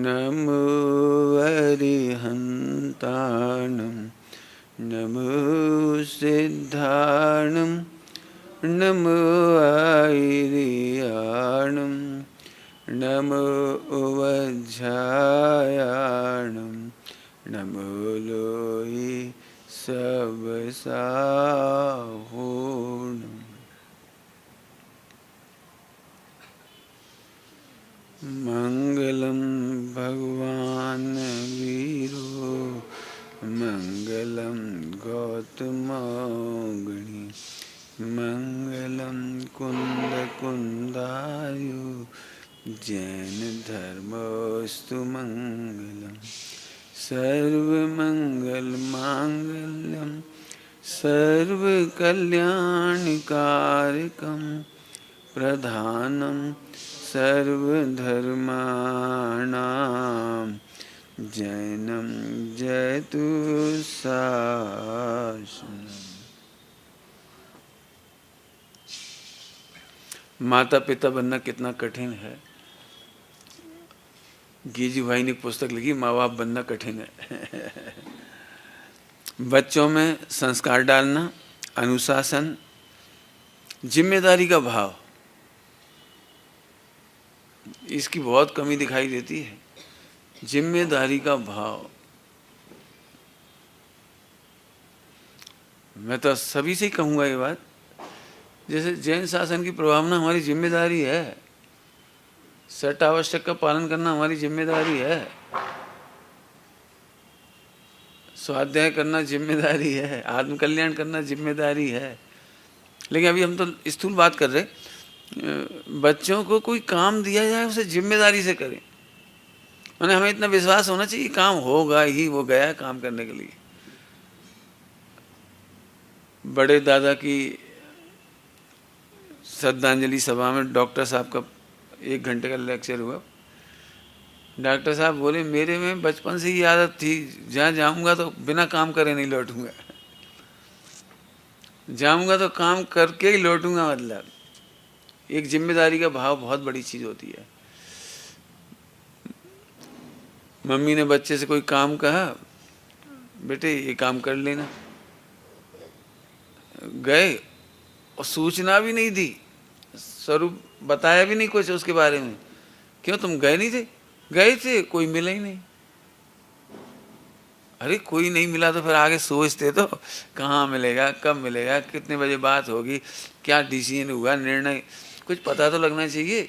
नमो अरिहन्ताणं नमो सिद्धाणं नमो आयर्याणं नमो वज्रायाणं नमो लोये सबसाहूणम्। मंगलम भगवान वीरो मंगलम गौतमोगणि मंगलम कुंद कुंदायु जैन धर्मोस्तु मंगलम सर्वमंगल मांगल्यम सर्वकल्याणकारकम प्रधानम सर्वधर्माणां जैनम जयतु शासनम्। माता पिता बनना कितना कठिन है। गीजू भाई ने पुस्तक लिखी, माँ बाप बनना कठिन है। बच्चों में संस्कार डालना, अनुशासन, जिम्मेदारी का भाव, इसकी बहुत कमी दिखाई देती है। जिम्मेदारी का भाव, मैं तो सभी से ही कहूँगा ये बात, जैसे जैन शासन की प्रभावना हमारी जिम्मेदारी है, सट आवश्यक का पालन करना हमारी जिम्मेदारी है, स्वाध्याय करना जिम्मेदारी है, आत्मकल्याण करना जिम्मेदारी है। लेकिन अभी हम तो स्थूल बात कर रहे, बच्चों को कोई काम दिया जाए उसे जिम्मेदारी से करें। मैंने हमें इतना विश्वास होना चाहिए काम होगा ही, वो गया काम करने के लिए। बड़े दादा की श्रद्धांजलि सभा में डॉक्टर साहब का 1 घंटे का लेक्चर हुआ। डॉक्टर साहब बोले, मेरे में बचपन से ही आदत थी, जहाँ जाऊंगा तो बिना काम करे नहीं लौटूंगा, जाऊंगा तो काम करके ही लौटूंगा। मतलब एक जिम्मेदारी का भाव बहुत बड़ी चीज होती है। मम्मी ने बच्चे से कोई काम कहा, बेटे ये काम कर लेना, गए और सूचना भी नहीं दी, स्वरूप बताया भी नहीं कुछ उसके बारे में। क्यों, तुम गए नहीं थे? गए थे, कोई मिला ही नहीं। अरे कोई नहीं मिला तो फिर आगे सोचते तो कहाँ मिलेगा, कब मिलेगा, कितने बजे बात होगी, क्या डिसीजन हुआ, निर्णय, कुछ पता तो लगना चाहिए।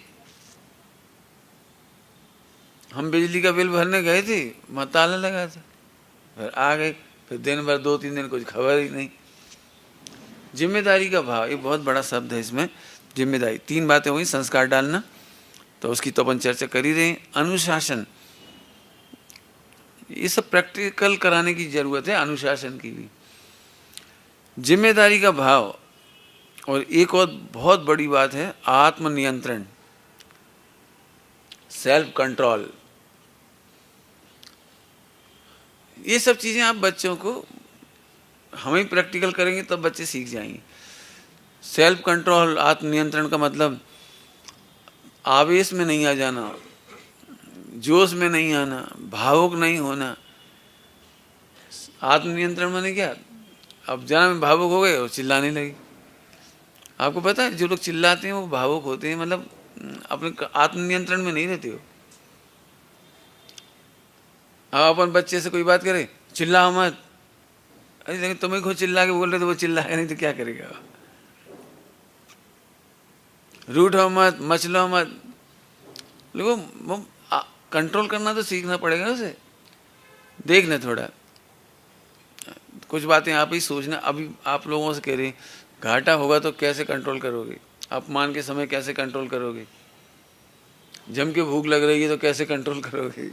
हम बिजली का बिल भरने गए थे, वहाँ ताला लगा था, फिर आ गए, फिर दिन भर 2-3 दिन कुछ खबर ही नहीं। जिम्मेदारी का भाव, ये बहुत बड़ा शब्द है इसमें, जिम्मेदारी। 3 बातें हुई, संस्कार डालना तो उसकी तो अपन चर्चा कर ही रहे हैं, अनुशासन, ये सब प्रैक्टिकल कराने की जरूरत है, अनुशासन की भी, जिम्मेदारी का भाव, और एक और बहुत बड़ी बात है आत्मनियंत्रण, सेल्फ कंट्रोल। ये सब चीजें आप बच्चों को, हम ही प्रैक्टिकल करेंगे तब बच्चे सीख जाएंगे। सेल्फ कंट्रोल, आत्मनियंत्रण का मतलब आवेश में नहीं आ जाना, जोश में नहीं आना, भावुक नहीं होना। आत्मनियंत्रण माने क्या, अब जरा में भावुक हो गए और चिल्लाने लगे। आपको पता है जो लोग चिल्लाते हैं वो भावुक होते हैं, मतलब अपने आत्मनियंत्रण में नहीं रहते हो। अब अपन बच्चे से कोई बात करे, चिल्लाओ मत, अरे लेकिन तुम्हें खुद चिल्ला के बोल रहे तो वो चिल्लाएगा नहीं तो क्या करेगा। रूठो मत, मचलो मत, लोगों वो कंट्रोल करना तो सीखना पड़ेगा उसे। देखना थोड़ा, कुछ बातें आप ही सोचना। अभी आप लोगों से कह रहे घाटा होगा तो कैसे कंट्रोल करोगे, अपमान के समय कैसे कंट्रोल करोगे, जम के भूख लग रही है तो कैसे कंट्रोल करोगे,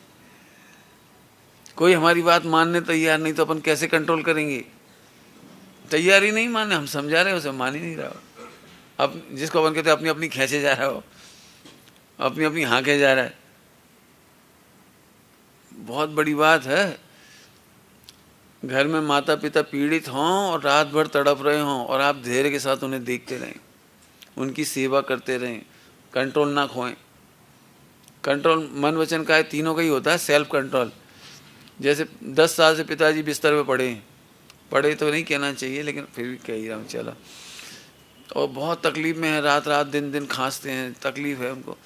कोई हमारी बात मानने तैयार नहीं तो अपन कैसे कंट्रोल करेंगे। तैयार ही नहीं मानने, हम समझा रहे हो उसे मान ही नहीं रहा हो। अब जिसको अपन कहते अपनी अपनी खींचे जा रहा हो, अपनी अपनी हाँके जा रहा है, बहुत बड़ी बात है। घर में माता पिता पीड़ित हों और रात भर तड़प रहे हों और आप धैर्य के साथ उन्हें देखते रहें, उनकी सेवा करते रहें, कंट्रोल ना खोएं। कंट्रोल मन वचन काया तीनों का ही होता है, सेल्फ कंट्रोल। जैसे 10 साल से पिताजी बिस्तर पे पड़े तो नहीं कहना चाहिए, लेकिन फिर भी कह ही रहा हूँ, चलो। और बहुत तकलीफ में है, रात रात दिन दिन खांसते हैं, तकलीफ है उनको।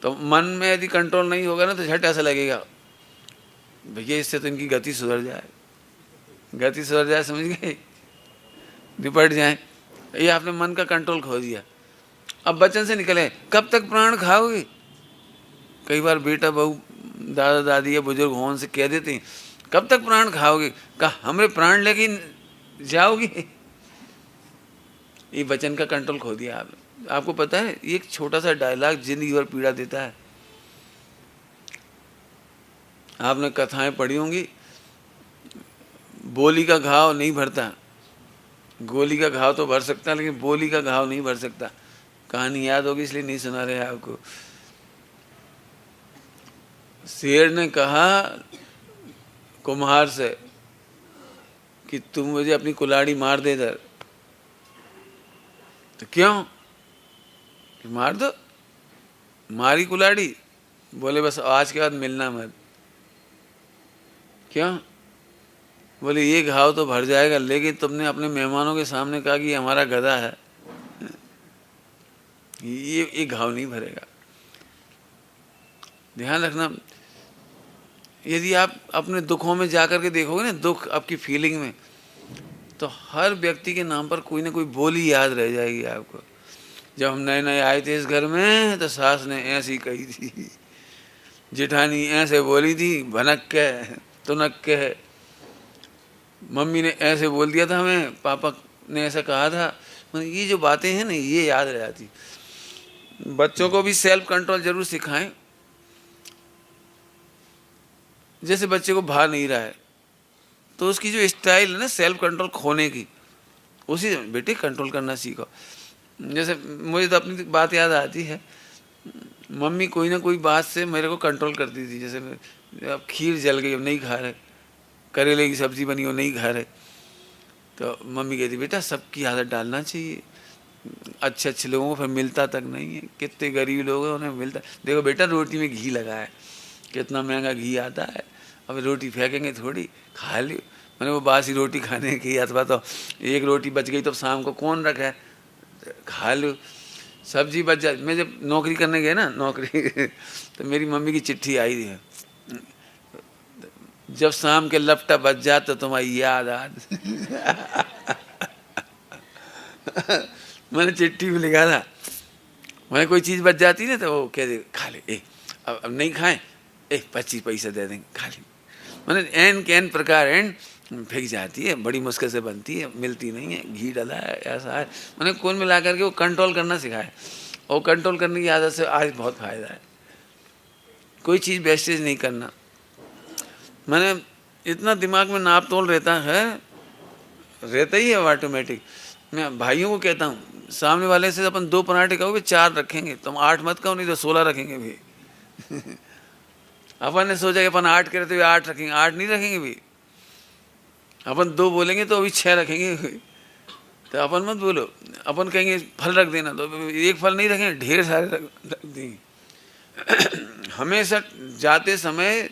तो मन में यदि कंट्रोल नहीं होगा ना तो झट ऐसा लगेगा भैया इससे तो इनकी गति सुधर जाए, समझ गए, निपट जाए। ये आपने मन का कंट्रोल खो दिया। अब बचन से निकले, कब तक प्राण खाओगे? कई बार बेटा बहू दादा दादी या बुजुर्ग हों से कह देते हैं, कब तक प्राण खाओगे? कहा हमरे प्राण लेके जाओगे। ये वचन का कंट्रोल खो दिया आपने। आपको पता है ये एक छोटा सा डायलॉग जिंदगी भर पीड़ा देता है। आपने कथाएं पढ़ी होंगी, बोली का घाव नहीं भरता, गोली का घाव तो भर सकता लेकिन बोली का घाव नहीं भर सकता। कहानी याद होगी इसलिए नहीं सुना रहे आपको। शेर ने कहा कुम्हार से कि तुम मुझे अपनी कुल्हाड़ी मार दे इधर। तो क्यों? कि मार दो। मारी कुल्हाड़ी, बोले बस आज के बाद मिलना मत। क्यों? बोले ये घाव तो भर जाएगा, लेकिन तुमने अपने मेहमानों के सामने कहा कि हमारा गधा है, ये घाव नहीं भरेगा। ध्यान रखना, यदि आप अपने दुखों में जाकर के देखोगे ना, दुख आपकी फीलिंग में, तो हर व्यक्ति के नाम पर कोई ना कोई बोली याद रह जाएगी आपको। जब हम नए नए आए थे इस घर में तो सास ने ऐसी कही थी, जेठानी ऐसे बोली थी, भनक के तुनक के, मम्मी ने ऐसे बोल दिया था हमें, पापा ने ऐसा कहा था। मतलब ये जो बातें हैं ना, ये याद रह जाती। बच्चों को भी सेल्फ कंट्रोल जरूर सिखाएं। जैसे बच्चे को भा नहीं रहा है तो उसकी जो स्टाइल है ना सेल्फ कंट्रोल खोने की, उसी बेटे कंट्रोल करना सीखो। जैसे मुझे तो अपनी बात याद आती है, मम्मी कोई ना कोई बात से मेरे को कंट्रोल करती थी। जैसे अब खीर जल गई, अब नहीं खा रहे, करेले की सब्जी बनी हो नहीं खा रहे, तो मम्मी कहती बेटा सबकी आदत डालना चाहिए, अच्छे अच्छे लोगों को फिर मिलता तक नहीं है, कितने गरीब लोग हैं उन्हें मिलता। देखो बेटा रोटी में घी लगा है, कितना महंगा घी आता है, अब रोटी फेंकेंगे थोड़ी, खा लियो। मैंने वो बासी रोटी खाने की, अथवा तो एक रोटी बच गई तो शाम को कौन रखा है, खा लो। सब्जी बच जाए। मैं जब नौकरी करने गया ना, नौकरी तो मेरी मम्मी की चिट्ठी आई थी, जब शाम के लपटा बच जाए तो तुम्हारी याद मैंने चिट्ठी में लिखा था, मैंने कोई चीज़ बच जाती ना तो वो कह दे खा ले, अब नहीं खाएं, 25 पैसा दे देंगे, खा ले। मैंने एन कैन प्रकार एन फेंक जाती है, बड़ी मुश्किल से बनती है, मिलती नहीं है, घी डला है, ऐसा है। मैंने कौन मिला करके वो कंट्रोल करना सिखाया, और कंट्रोल करने की आदत से आज बहुत फ़ायदा है। कोई चीज़ वेस्टेज नहीं करना। मैंने इतना दिमाग में नाप तोल रहता ही है ऑटोमेटिक। मैं भाइयों को कहता हूँ, सामने वाले से अपन 2 पराठे कहोगे 4 रखेंगे, तुम 8 मत कहो, नहीं तो 16 रखेंगे भी। अपन ने सोचा कि अपन 8 करे तो 8 रखेंगे, 8 नहीं रखेंगे भी। अपन 2 बोलेंगे तो अभी 6 रखेंगे। तो अपन मत बोलो, अपन कहेंगे फल रख देना, तो एक फल नहीं रखेंगे, ढेर सारे रख देंगे। हमेशा जाते समय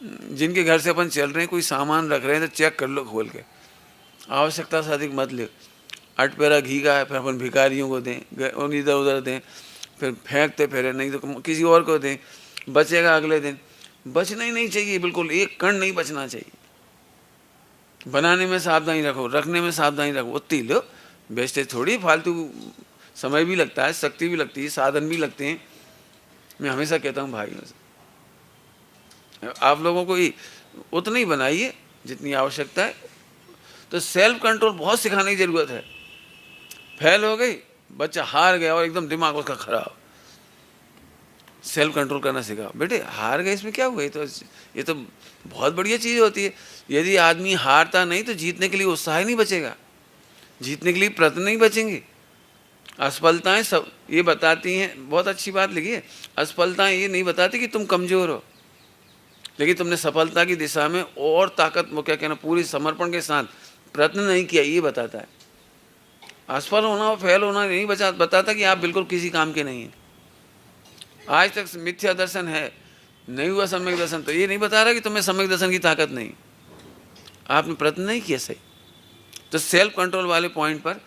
जिनके घर से अपन चल रहे हैं कोई सामान रख रहे हैं तो चेक कर लो खोल के, आवश्यकता से अधिक मत ले। 8 पेरा घी का है, फिर अपन भिखारियों को दें, इधर उधर दें, फिर फेंकते फिर नहीं तो किसी और को दें, बचेगा अगले दिन। बचना ही नहीं चाहिए, बिल्कुल एक कण नहीं बचना चाहिए। बनाने में सावधानी रखो, रखने में सावधानी रखो, उतनी लो, वेस्टेज थोड़ी, फालतू समय भी लगता है, शक्ति भी लगती है, साधन भी लगते हैं। मैं हमेशा कहता हूँ भाइयों से, आप लोगों को ही उतना ही बनाइए जितनी आवश्यकता है। तो सेल्फ कंट्रोल बहुत सिखाने की ज़रूरत है। फेल हो गई, बच्चा हार गया और एकदम दिमाग उसका खराब, सेल्फ कंट्रोल करना सिखाओ। बेटे हार गए, इसमें क्या हुआ, ये तो बहुत बढ़िया चीज़ होती है। यदि आदमी हारता नहीं तो जीतने के लिए उत्साह ही नहीं बचेगा, जीतने के लिए प्रयत्न नहीं बचेंगे। असफलताएं सब ये बताती हैं, बहुत अच्छी बात लिखी है, असफलताएं ये नहीं बताती कि तुम कमज़ोर हो, लेकिन तुमने सफलता की दिशा में और ताकत, वो क्या कहना, पूरी समर्पण के साथ प्रयत्न नहीं किया, ये बताता है। असफल होना और फेल होना नहीं बताता कि आप बिल्कुल किसी काम के नहीं हैं। आज तक मिथ्या दर्शन है, नहीं हुआ सम्यक दर्शन, तो ये नहीं बता रहा कि तुम्हें सम्यक दर्शन की ताकत नहीं, आपने प्रयत्न नहीं किया सही। तो सेल्फ कंट्रोल वाले पॉइंट पर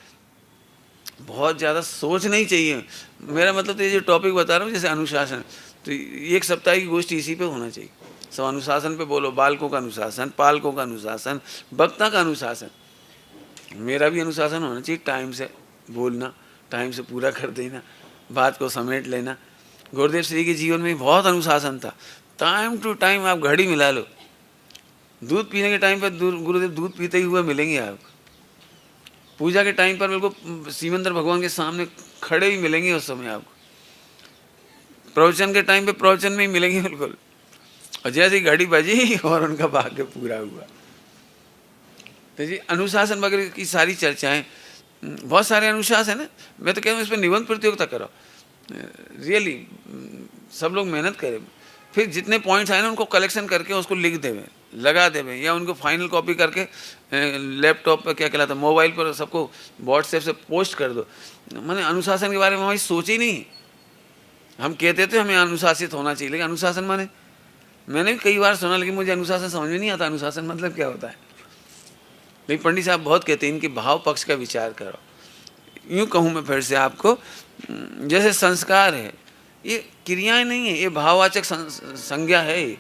बहुत ज़्यादा सोच नहीं चाहिए। मेरा मतलब तो ये जो टॉपिक बता रहा हूँ जैसे अनुशासन, तो एक सप्ताह की गोष्ठी इसी पे होना चाहिए। सब अनुशासन पे बोलो, बालकों का अनुशासन, पालकों का अनुशासन, वक्ता का अनुशासन। मेरा भी अनुशासन होना चाहिए, टाइम से बोलना, टाइम से पूरा कर देना, बात को समेट लेना। गुरुदेव श्री के जीवन में बहुत अनुशासन था। टाइम टू टाइम आप घड़ी मिला लो, दूध पीने के टाइम पर गुरुदेव दूध पीते ही हुए मिलेंगे आपको, पूजा के टाइम पर बिल्कुल सिमंदर भगवान के सामने खड़े ही मिलेंगे उस समय आपको, प्रवचन के टाइम पे प्रवचन में ही मिलेंगे बिल्कुल। और जैसे ही घड़ी बजी और उनका भाग्य पूरा हुआ। तो जी अनुशासन वगैरह की सारी चर्चाएं, बहुत सारे अनुशासन है। मैं तो कह रहा हूँ इस पर निबंध प्रतियोगिता करो, रियली सब लोग मेहनत करें, फिर जितने पॉइंट्स आए ना उनको कलेक्शन करके उसको लिख देवे, लगा देवे, या उनको फाइनल कॉपी करके लैपटॉप पर क्या कहलाता है, मोबाइल पर सबको व्हाट्सएप से पोस्ट कर दो। मैंने अनुशासन के बारे में हमारी सोच ही नहीं। हम कहते थे हमें अनुशासित होना चाहिए, लेकिन अनुशासन माने मैंने भी कई बार सुना, लेकिन मुझे अनुशासन समझ में नहीं आता अनुशासन मतलब क्या होता है। लेकिन पंडित साहब बहुत कहते हैं इनके भाव पक्ष का विचार करो। यूँ कहूँ मैं फिर से आपको, जैसे संस्कार है, ये क्रियाएं नहीं है, ये भाववाचक संज्ञा है,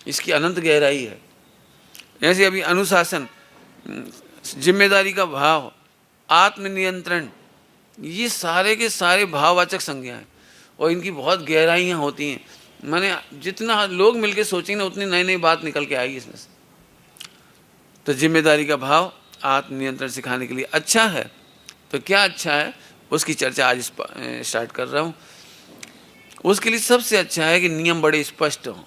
इसकी अनंत गहराई है। ऐसे अभी अनुशासन, जिम्मेदारी का भाव, आत्मनियंत्रण, ये सारे के सारे भाववाचक संज्ञा हैं और इनकी बहुत गहराइयाँ होती हैं। मैंने जितना लोग मिलके सोचेंगे ना उतनी नई नई बात निकल के आएगी इसमें से। तो जिम्मेदारी का भाव, आत्मनियंत्रण सिखाने के लिए अच्छा है। तो क्या अच्छा है उसकी चर्चा आज स्टार्ट कर रहा हूँ। उसके लिए सबसे अच्छा है कि नियम बड़े स्पष्ट हों।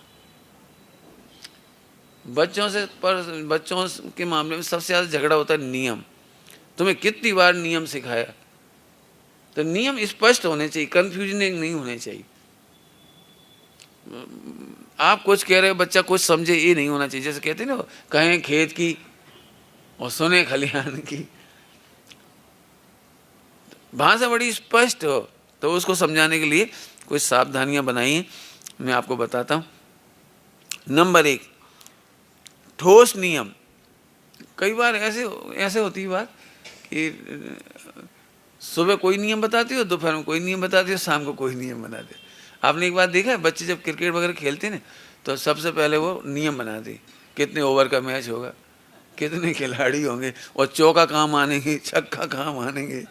बच्चों के मामले में सबसे ज़्यादा झगड़ा होता है नियम। तुम्हें कितनी बार नियम सिखाया, तो नियम स्पष्ट होने चाहिए, कंफ्यूजन नहीं होने चाहिए। आप कुछ कह रहे हो बच्चा कुछ समझे, ये नहीं होना चाहिए। जैसे कहते हैं ना, कहें खेत की और सुने खलिहान की, भाषा बड़ी स्पष्ट हो। तो उसको समझाने के लिए कुछ सावधानियां बनाई मैं आपको बताता हूँ। नंबर 1, ठोस नियम। कई बार ऐसे होती है बात कि सुबह कोई नियम बताती हो, दोपहर में कोई नियम बताती हो, शाम को कोई नियम बनाते। आपने एक बात देखा है, बच्चे जब क्रिकेट वगैरह खेलते हैं ना तो सबसे पहले वो नियम बनाते, कितने ओवर का मैच होगा, कितने खिलाड़ी होंगे और चौका कहाँ मानेंगे, छक्का कहाँ मानेंगे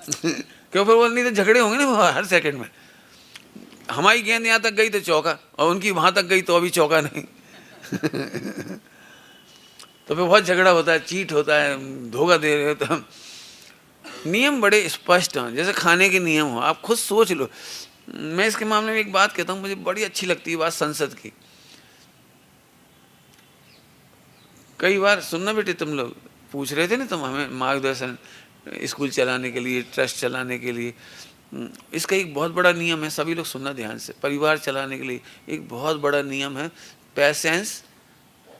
क्यों, फिर वो नहीं तो झगड़े होंगे ना वो हर सेकंड में। हमारी गेंद यहाँ तक गई तो चौका, और उनकी वहाँ तक गई तो अभी चौका नहीं तो फिर बहुत झगड़ा होता है, चीट होता है, धोखा दे रहे हो। तो नियम बड़े स्पष्ट हों, जैसे खाने के नियम हो। आप खुद सोच लो। मैं इसके मामले में एक बात कहता हूँ, मुझे बड़ी अच्छी लगती है बात संसद की। कई बार सुनना बेटे, तुम लोग पूछ रहे थे ना, तुम हमें मार्गदर्शन स्कूल चलाने के लिए, ट्रस्ट चलाने के लिए, इसका एक बहुत बड़ा नियम है, सभी लोग सुनना ध्यान से। परिवार चलाने के लिए एक बहुत बड़ा नियम है पैसेंस,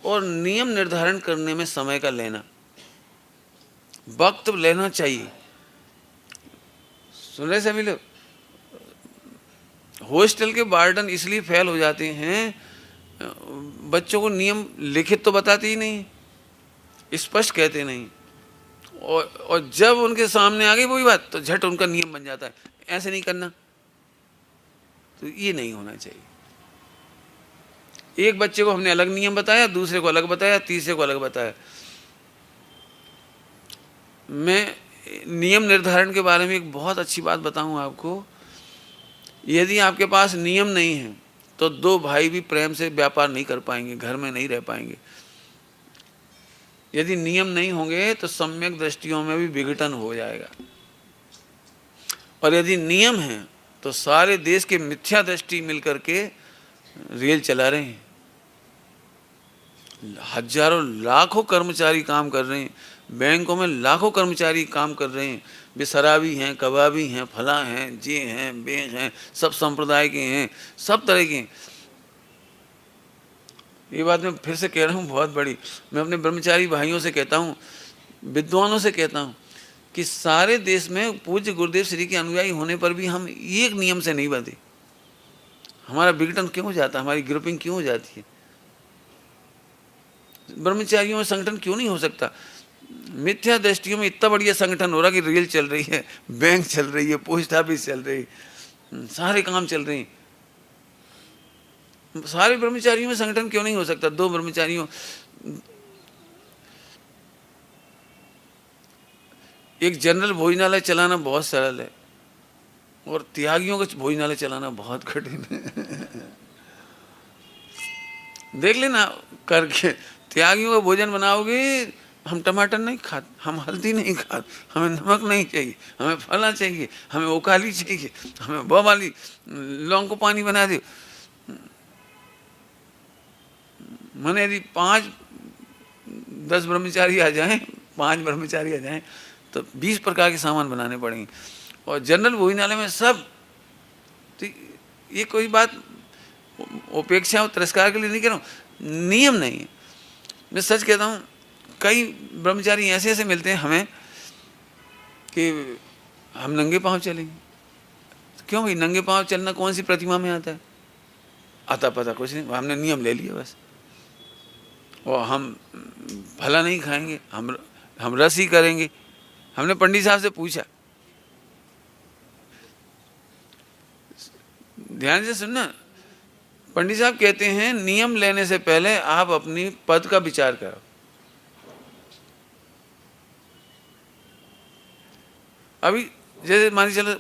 और नियम निर्धारण करने में समय का लेना, वक्त लेना चाहिए। सुन रहे सभी लोग? हॉस्टल के वार्डन इसलिए फेल हो जाते हैं, बच्चों को नियम लिखित तो बताते ही नहीं, स्पष्ट कहते नहीं, और जब उनके सामने आ गई वही बात तो झट उनका नियम बन जाता है, ऐसे नहीं करना। तो ये नहीं होना चाहिए। एक बच्चे को हमने अलग नियम बताया, दूसरे को अलग बताया, तीसरे को अलग बताया। मैं नियम निर्धारण के बारे में एक बहुत अच्छी बात बताऊं आपको। यदि आपके पास नियम नहीं है तो दो भाई भी प्रेम से व्यापार नहीं कर पाएंगे, घर में नहीं रह पाएंगे। यदि नियम नहीं होंगे तो सम्यक दृष्टियों में भी विघटन हो जाएगा, और यदि नियम है तो सारे देश के मिथ्या दृष्टि मिलकर के रेल चला रहे हैं। हजारों लाखों कर्मचारी काम कर रहे हैं, बैंकों में लाखों कर्मचारी काम कर रहे हैं। वे शराबी हैं, कबाबी हैं, फला हैं, जे हैं, बे हैं, सब संप्रदाय के हैं, सब तरह के हैं। ये बात मैं फिर से कह रहा हूँ बहुत बड़ी। मैं अपने ब्रह्मचारी भाइयों से कहता हूँ, विद्वानों से कहता हूँ कि सारे देश में पूज्य गुरुदेव श्री के अनुयायी होने पर भी हम एक नियम से नहीं बंधे। हमारा विघटन क्यों हो जाता है, हमारी ग्रुपिंग क्यों हो जाती है? ब्रह्मचारियों में संगठन क्यों नहीं हो सकता? मिथ्या दृष्टियों में इतना बढ़िया संगठन हो रहा कि रेल चल रही है, बैंक चल रही है, पोस्ट ऑफिस चल रही है, सारे काम चल रहे हैं। सारे ब्रह्मचारियों में संगठन क्यों नहीं हो सकता? दो ब्रह्मचारियों, एक जनरल भोजनालय चलाना बहुत सरल है और त्यागियों का भोजनालय चलाना बहुत कठिन है। देख लेना करके, त्यागियों का भोजन बनाओगे, हम टमाटर नहीं खाते, हम हल्दी नहीं खाते, हमें नमक नहीं चाहिए, हमें फला चाहिए, हमें ओकाली चाहिए, हमें बवाली, लौंग को पानी बना दो। मैंने यदि 5-10 ब्रह्मचारी आ जाएं, 5 ब्रह्मचारी आ जाएं तो 20 प्रकार के सामान बनाने पड़ेंगे। और जनरल भोजनालय में सब, तो ये कोई बात उपेक्षा और तिरस्कार के लिए नहीं कह रहा हूँ, नियम नहीं है। मैं सच कहता हूँ, कई ब्रह्मचारी ऐसे ऐसे मिलते हैं हमें कि हम नंगे पांव चलेंगे। क्यों भाई, नंगे पांव चलना कौन सी प्रतिमा में आता है? आता पता कुछ नहीं, हमने नियम ले लिया बस। और हम फला नहीं खाएंगे, हम रस ही करेंगे। हमने पंडित साहब से पूछा, ध्यान से सुनना, पंडित साहब कहते हैं नियम लेने से पहले आप अपनी पद का विचार करो। अभी जैसे मान के चलो,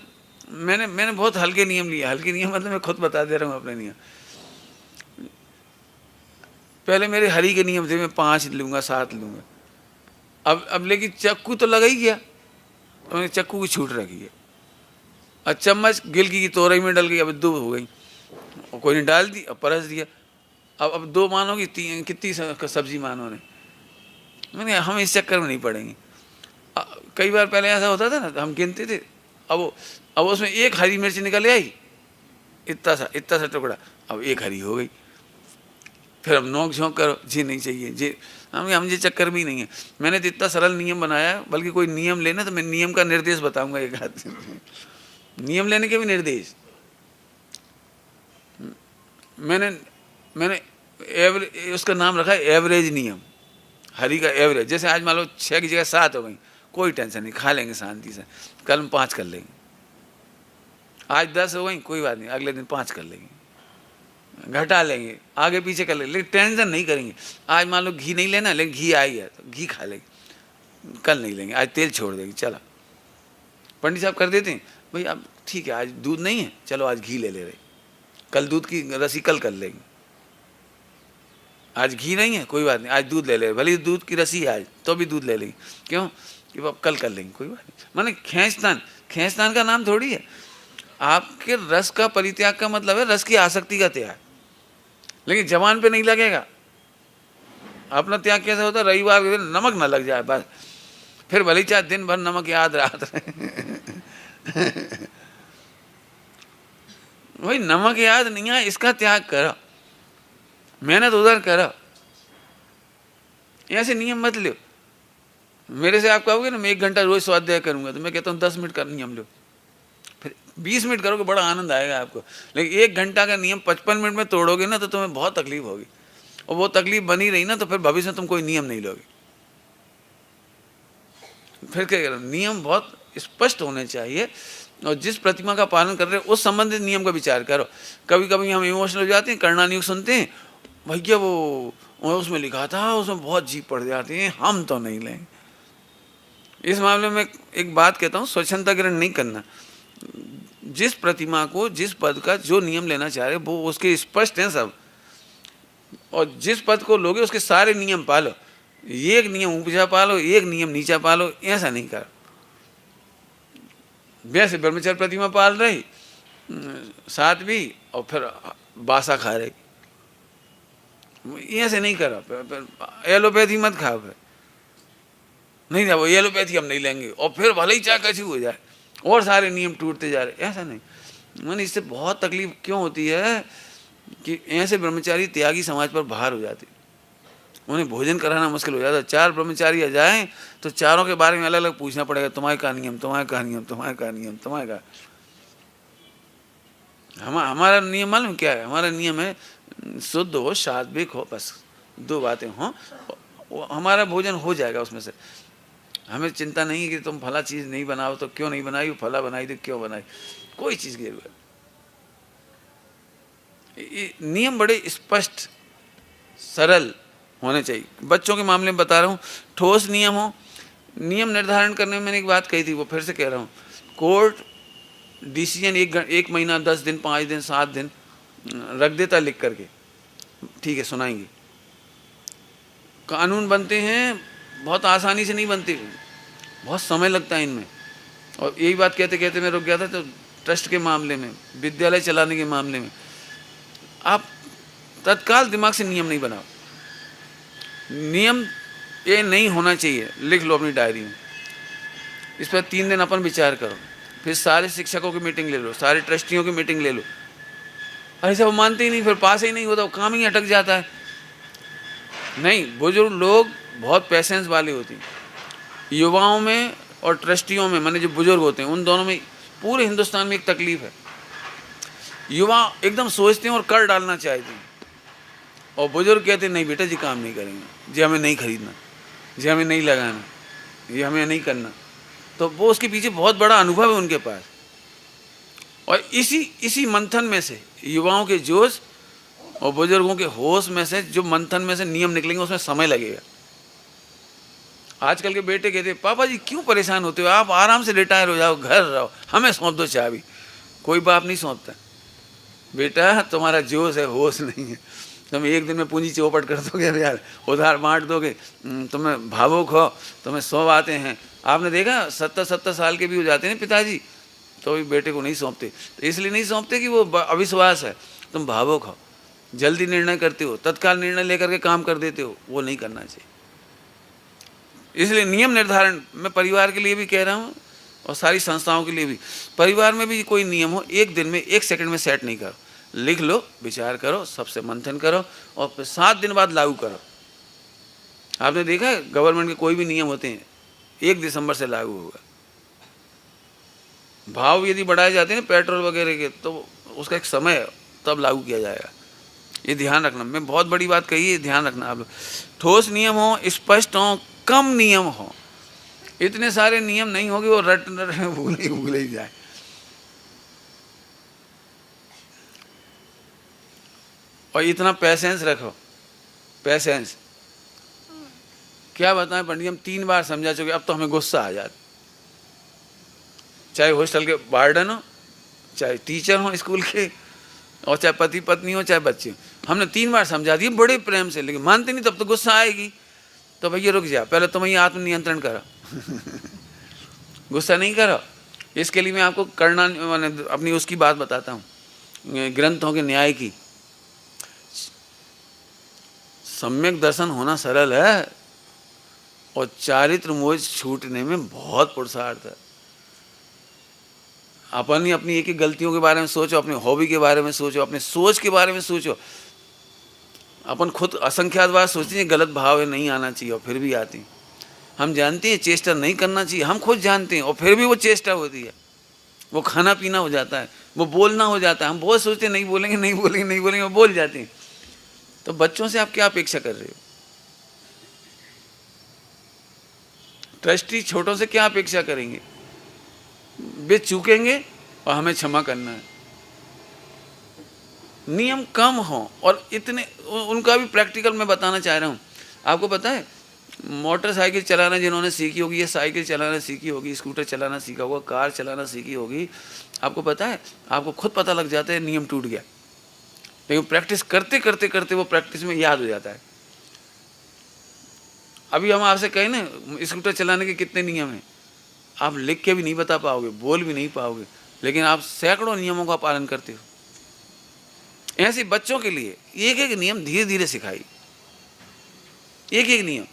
मैंने बहुत हल्के नियम लिए। हल्के नियम मतलब मैं खुद बता दे रहा हूँ अपने नियम। पहले मेरे हरि के नियम थे, मैं 5 लूंगा, 7 लूंगा। अब लेकिन चक्कू तो लगा ही गया, तो मैंने चक्कू की छूट रखी है। और चम्मच गिलकी की तोरई में डल गई, अब 2 हो गई, और कोई ने डाल दी, अब परस दिया। अब 2 मानोगी, कितनी सब्जी मानो ने? मैंने हम इस चक्कर में नहीं पड़ेंगे। कई बार पहले ऐसा होता था ना, हम गिनते थे, अब उसमें 1 हरी मिर्च निकल आई, इतना सा टुकड़ा, अब 1 हरी हो गई। फिर अब नोक झोंक करो, जी नहीं चाहिए जी, हम ये चक्कर भी नहीं है। मैंने तो इतना सरल नियम बनाया, बल्कि कोई नियम लेना तो मैं नियम का निर्देश बताऊंगा एक आध। नियम लेने के भी निर्देश मैंने उसका नाम रखा है एवरेज नियम, हरी का एवरेज। जैसे आज मान लो 6 की जगह 7 हो गई, कोई टेंशन नहीं, खा लेंगे शांति से। कल हम 5 कर लेंगे। आज 10 हो गई, कोई बात नहीं, अगले दिन 5 कर लेंगे, घटा लेंगे, आगे पीछे कर लेंगे, लेकिन टेंशन नहीं करेंगे। आज मान लो घी नहीं लेना, लेकिन घी आई है तो घी खा लेंगे, कल नहीं लेंगे, आज तेल छोड़ देंगे। चला, पंडित साहब कर देते हैं, भाई अब ठीक है, आज दूध नहीं है, चलो आज घी ले ले रहे, कल दूध की रसी कल कर लेंगे। आज घी नहीं है, कोई बात नहीं, आज दूध ले ले, भले दूध की रसी है आज, तो भी दूध ले लेंगे। क्यों कि अब कल कर लेंगे, कोई बात नहीं। माने खींचतान का नाम थोड़ी है। आपके रस का परित्याग का मतलब है रस की आसक्ति का त्याग, लेकिन जवान पे नहीं लगेगा। अपना त्याग कैसा होता है? रविवार के दिन नमक ना लग जाए बस, फिर भले चाहे दिन भर नमक याद रात रहे। भाई नमक याद नहीं है, इसका त्याग करो, मेहनत उधर करो। ऐसे नियम मत लो। मेरे से आप कहोगे ना मैं 1 घंटा रोज स्वाध्याय करूंगा, तो मैं कहता हूँ 10 मिनट का नियम लो, फिर 20 मिनट करोगे, बड़ा आनंद आएगा आपको। लेकिन 1 घंटा का नियम 55 मिनट में तोड़ोगे ना, तो तुम्हें बहुत तकलीफ होगी, और वो तकलीफ बनी रही ना, तो फिर भविष्य में तुम कोई नियम नहीं लोगे। फिर क्या करो, नियम बहुत स्पष्ट होने चाहिए, और जिस प्रतिमा का पालन कर रहे हो उस संबंधित नियम का विचार करो। कभी कभी हम इमोशनल हो जाते हैं, कर्णानुयुग सुनते हैं, भैया वो उसमें लिखा था, उसमें बहुत जीप पड़ जाती है, हम तो नहीं लेंगे। इस मामले में एक बात कहता हूँ, स्वच्छंदता ग्रहण नहीं करना। जिस प्रतिमा को, जिस पद का जो नियम लेना चाह रहे वो उसके स्पष्ट हैं सब, और जिस पद को लोगे उसके सारे नियम पालो। एक नियम ऊंचा पालो, एक नियम नीचा पालो, ऐसा नहीं कर। वैसे ब्रह्मचर्य प्रतिमा पाल रही, साध्वी, और फिर बासा खा रही, ऐसे नहीं करो। एलोपैथी मत खाओ, फिर नहीं था वो एलोपैथी हम नहीं लेंगे, और फिर भले ही चाहे कैसी हो जाए, और सारे नियम टूटते जा रहे, ऐसा नहीं। मैंने इससे बहुत तकलीफ क्यों होती है कि ऐसे ब्रह्मचारी त्यागी समाज पर भार हो जाते, उन्हें भोजन कराना मुश्किल हो जाता। 4 ब्रह्मचारी आ जाएं तो चारों के बारे में अलग अलग पूछना पड़ेगा, तुम्हारे का नियम, तुम्हारे का नियम, तुम्हारे का नियम, तुम्हारे का। हमारा नियम मालूम क्या है? हमारा नियम है शुद्ध हो, सात्विक हो, बस 2 बातें हों, हमारा भोजन हो जाएगा उसमें से। हमें चिंता नहीं कि तुम फला चीज़ नहीं बनाओ तो क्यों नहीं बनाई, फला बनाई तो क्यों बनाई, कोई चीज़ की जरूरत। नियम बड़े स्पष्ट सरल होने चाहिए। बच्चों के मामले में बता रहा हूँ, ठोस नियम हो। नियम निर्धारण करने में मैंने एक बात कही थी, वो फिर से कह रहा हूँ। कोर्ट डिसीजन 1 महीना, 10 दिन, 5 दिन, 7 दिन रख देता लिख करके, ठीक है सुनाएंगे। कानून बनते हैं बहुत आसानी से नहीं बनते, बहुत समय लगता है इनमें। और यही बात कहते कहते मैं रुक गया था। तो ट्रस्ट के मामले में, विद्यालय चलाने के मामले में, आप तत्काल दिमाग से नियम नहीं बनाओ। नियम ये नहीं होना चाहिए, लिख लो अपनी डायरी में। इस पर 3 दिन अपन विचार करो, फिर सारे शिक्षकों की मीटिंग ले लो, सारे ट्रस्टियों की मीटिंग ले लो। ऐसा वो मानते ही नहीं, फिर पास ही नहीं होता, वो काम ही अटक जाता है। नहीं, बुजुर्ग लोग बहुत पेशेंस वाले होते हैं। युवाओं में और ट्रस्टियों में, माने जो बुजुर्ग होते हैं, उन दोनों में, पूरे हिंदुस्तान में एक तकलीफ है। युवा एकदम सोचते हैं और कर डालना चाहते हैं, और बुजुर्ग कहते हैं नहीं बेटा जी काम नहीं करेंगे, जी हमें नहीं खरीदना, जी हमें नहीं लगाना, ये हमें नहीं करना। तो वो उसके पीछे बहुत बड़ा अनुभव है उनके पास। और इसी मंथन में से युवाओं के जोश और बुजुर्गों के होश में से जो मंथन में से नियम निकलेंगे, उसमें समय लगेगा। आजकल के बेटे कहते पापा जी क्यों परेशान होते हो, आप आराम से रिटायर हो जाओ, घर रहो, हमें सौंप दो चाबी। कोई बाप नहीं सौंपता। बेटा तुम्हारा जोश है, होश नहीं है। तुम 1 दिन में पूंजी चौपट कर दोगे यार, उधार बांट दोगे, तुम्हें भावुक हो, तुम्हें 100 बातें हैं। आपने देखा 70 साल के भी हो जाते हैं पिताजी, तो भी बेटे को नहीं सौंपते। तो इसलिए नहीं सौंपते कि वो अविश्वास है, तुम भावुक हो, जल्दी निर्णय करते हो, तत्काल निर्णय लेकर के काम कर देते हो, वो नहीं करना चाहिए। इसलिए नियम निर्धारण मैं परिवार के लिए भी कह रहा हूँ और सारी संस्थाओं के लिए भी। परिवार में भी कोई नियम हो, 1 दिन में 1 सेकंड में सेट नहीं करो, लिख लो, विचार करो, सबसे मंथन करो और फिर 7 दिन बाद लागू करो। आपने देखा है गवर्नमेंट के कोई भी नियम होते हैं 1 दिसंबर से लागू होगा। भाव यदि बढ़ाए जाते हैं पेट्रोल वगैरह के, तो उसका एक समय है, तब लागू किया जाएगा। ये ध्यान रखना, मैं बहुत बड़ी बात कही है, ध्यान रखना आप लोग। ठोस नियम हो, स्पष्ट हो, कम नियम हो। इतने सारे नियम नहीं होंगे, वो रट भूले ही जाए। और इतना पेशेंस रखो, पेशेंस। क्या बताएं पंडित, हम 3 बार समझा चुके, अब तो हमें गुस्सा आ जाता। चाहे हॉस्टल के वार्डन हो, चाहे टीचर हो स्कूल के, और चाहे पति पत्नी हो, चाहे बच्चे हो, हमने 3 बार समझा दिए बड़े प्रेम से, लेकिन मानते नहीं। तब तो गुस्सा आएगी। तो भैया रुक जा, पहले तुम ये आत्मनियंत्रण करो। गुस्सा नहीं करो। इसके लिए मैं आपको करना, मैंने अपनी उसकी बात बताता हूँ, ग्रंथों के न्याय की। सम्यक दर्शन होना सरल है और चारित्र मोह छूटने में बहुत पुरुषार्थ है। अपन ही अपनी एक गलतियों के बारे में सोचो, अपने हॉबी के बारे में सोचो, अपने सोच के बारे में सोचो। अपन खुद असंख्यात बार सोचते हैं गलत भाव है, नहीं आना चाहिए, और फिर भी आती हैं। हम जानते हैं चेष्टा नहीं करना चाहिए, हम खुद जानते हैं, और फिर भी वो चेष्टा होती है। वो खाना पीना हो जाता है, वो बोलना हो जाता है। हम बहुत सोचते हैं नहीं बोलेंगे, नहीं बोलेंगे, नहीं बोलेंगे, वो बोल जाते हैं। तो बच्चों से आप क्या अपेक्षा कर रहे हो? ट्रस्टी छोटों से क्या अपेक्षा करेंगे? वे चूकेंगे और हमें क्षमा करना है। नियम कम हो और इतने, उनका भी प्रैक्टिकल मैं बताना चाह रहा हूँ। आपको पता है मोटरसाइकिल चलाना जिन्होंने सीखी होगी, या साइकिल चलाना सीखी होगी, स्कूटर चलाना सीखा होगा, कार चलाना सीखी होगी, आपको पता है, आपको खुद पता लग जाता है नियम टूट गया, लेकिन प्रैक्टिस करते करते करते वो प्रैक्टिस में याद हो जाता है। अभी हम आपसे कहें ना स्कूटर चलाने के कितने नियम हैं, आप लिख के भी नहीं बता पाओगे, बोल भी नहीं पाओगे, लेकिन आप सैकड़ों नियमों का पालन करते हो। ऐसे बच्चों के लिए एक एक नियम धीरे धीरे सिखाइए, एक एक नियम।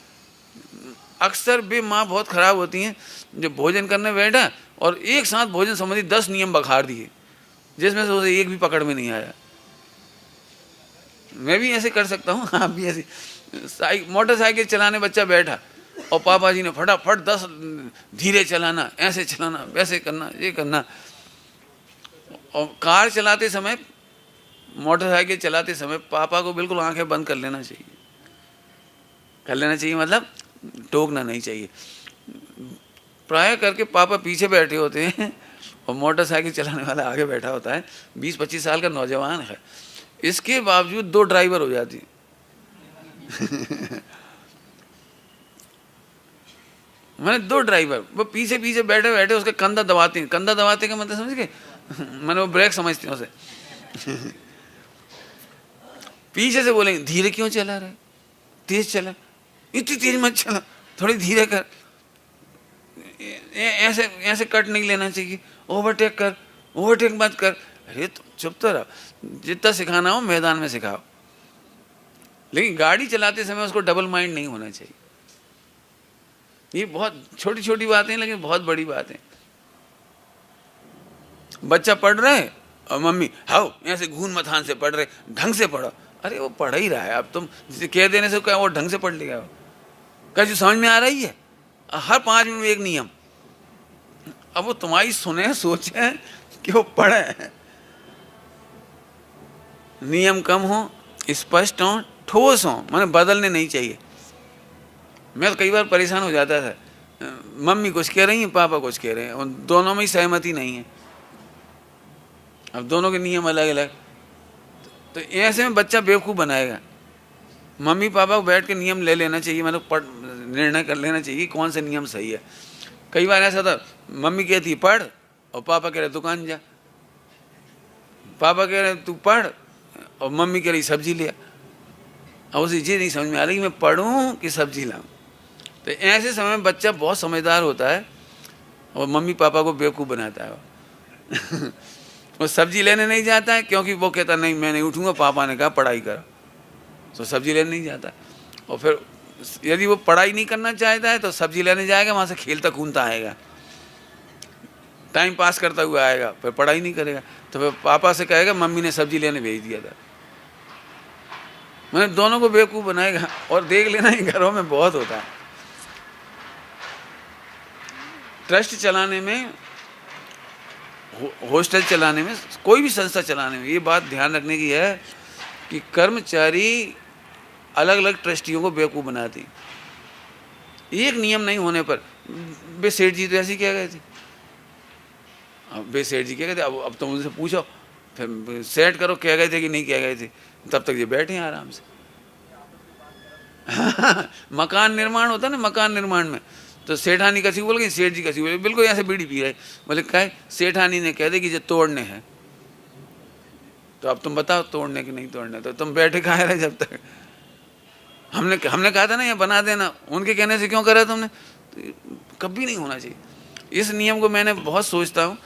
अक्सर वे माँ बहुत खराब होती हैं जो भोजन करने बैठा और एक साथ भोजन संबंधी 10 नियम बखार दिए, जिसमें से उसे एक भी पकड़ में नहीं आया। मैं भी ऐसे कर सकता हूँ, आप भी ऐसे। मोटरसाइकिल चलाने बच्चा बैठा और पापा जी ने फटाफट 10 धीरे चलाना, ऐसे चलाना, वैसे करना, ये करना। और कार चलाते समय, मोटरसाइकिल चलाते समय पापा को बिल्कुल आंखें बंद कर लेना चाहिए। कर लेना चाहिए मतलब टोकना नहीं चाहिए। प्राय करके पापा पीछे बैठे होते हैं और मोटरसाइकिल चलाने वाला आगे बैठा होता है, 20-25 साल का नौजवान है, इसके बावजूद 2 ड्राइवर हो जाती मैंने 2 ड्राइवर, वो पीछे पीछे बैठे बैठे उसके कंधा दबाते हैं। कंधा दबाते का मतलब समझ गए? मैंने वो ब्रेक समझती हूँ उसे। पीछे से बोलेंगे धीरे क्यों चला रहे, तेज चला, इतनी तेज मत चला, थोड़ी धीरे कर, ऐसे ऐसे कट नहीं लेना चाहिए, ओवरटेक कर, ओवरटेक मत कर। अरे तुम चुप तो रहो, जितना सिखाना हो मैदान में सिखाओ, लेकिन गाड़ी चलाते समय उसको डबल माइंड नहीं होना चाहिए। ये बहुत छोटी छोटी बातें हैं लेकिन बहुत बड़ी बात है। बच्चा पढ़ रहा है और मम्मी हाउ ऐसे घून मथान से पढ़ रहे, ढंग से पढ़ो। अरे वो पढ़ ही रहा है, अब तुम कह देने से क्या वो ढंग से पढ़ लेगा? क्या जो समझ में आ रही है? हर 5 मिनट में एक नियम। अब वो तुम्हारी सुने, सोचे कि वो पढ़े। नियम कम हो, स्पष्ट हो, ठोस हो, माने बदलने नहीं चाहिए। मैं तो कई बार परेशान हो जाता था, मम्मी कुछ कह रही है, पापा कुछ कह रहे हैं, और दोनों में ही सहमति नहीं है। अब दोनों के नियम अलग अलग, तो ऐसे में बच्चा बेवकूफ़ बनाएगा। मम्मी पापा को बैठ के नियम ले लेना चाहिए, मतलब निर्णय कर लेना चाहिए कौन से नियम सही है। कई बार ऐसा था, मम्मी कहती पढ़ और पापा कह रहे दुकान जा, पापा कह रहे तू पढ़ और मम्मी कह रही सब्जी ले। अब उसे ये नहीं समझ में आ रही कि मैं पढ़ूँ कि सब्जी लाऊँ। तो ऐसे समय में बच्चा बहुत समझदार होता है और मम्मी पापा को बेवकूफ़ बनाता है। वो सब्जी लेने नहीं जाता है क्योंकि वो कहता नहीं मैं नहीं उठूँगा, पापा ने कहा पढ़ाई करो, तो सब्जी लेने नहीं जाता। और फिर यदि वो पढ़ाई नहीं करना चाहता है तो सब्जी लेने जाएगा, वहाँ से खेलता कूदता आएगा, टाइम पास करता हुआ आएगा, फिर पढ़ाई नहीं करेगा। तो फिर पापा से कहेगा मम्मी ने सब्जी लेने भेज दिया था। मैंने दोनों को बेवकूफ़ बनाएगा। और देख लेना ये घरों में बहुत होता है। ट्रस्ट चलाने में, हॉस्टल चलाने में, कोई भी संस्था चलाने में ये बात ध्यान रखने की है कि कर्मचारी अलग अलग ट्रस्टियों को बेवकूफ़ बनाते। एक नियम नहीं होने पर, बे सेठ जी तो ऐसे ही कह गए थे, अब बे सेठ जी कह गए थे, अब तुम उनसे पूछो, फिर सेट करो कह गए थे कि नहीं कह गए थे, तब तक ये बैठे हैं आराम से। मकान निर्माण होता है ना, मकान निर्माण में तो सेठानी कसी बोल गई, सेठ जी कसी बोले, बिल्कुल ऐसे बीड़ी पी रहे। बोले कहे सेठानी ने कह दे कि जो तोड़ने हैं, तो अब तुम बताओ तोड़ने कि नहीं तोड़ने, तो तुम बैठे कहाँ रहे जब तक। हमने कहा था ना ये बना देना, उनके कहने से क्यों करा तुमने? तो कभी नहीं होना चाहिए। इस नियम को मैंने बहुत सोचता हूँ।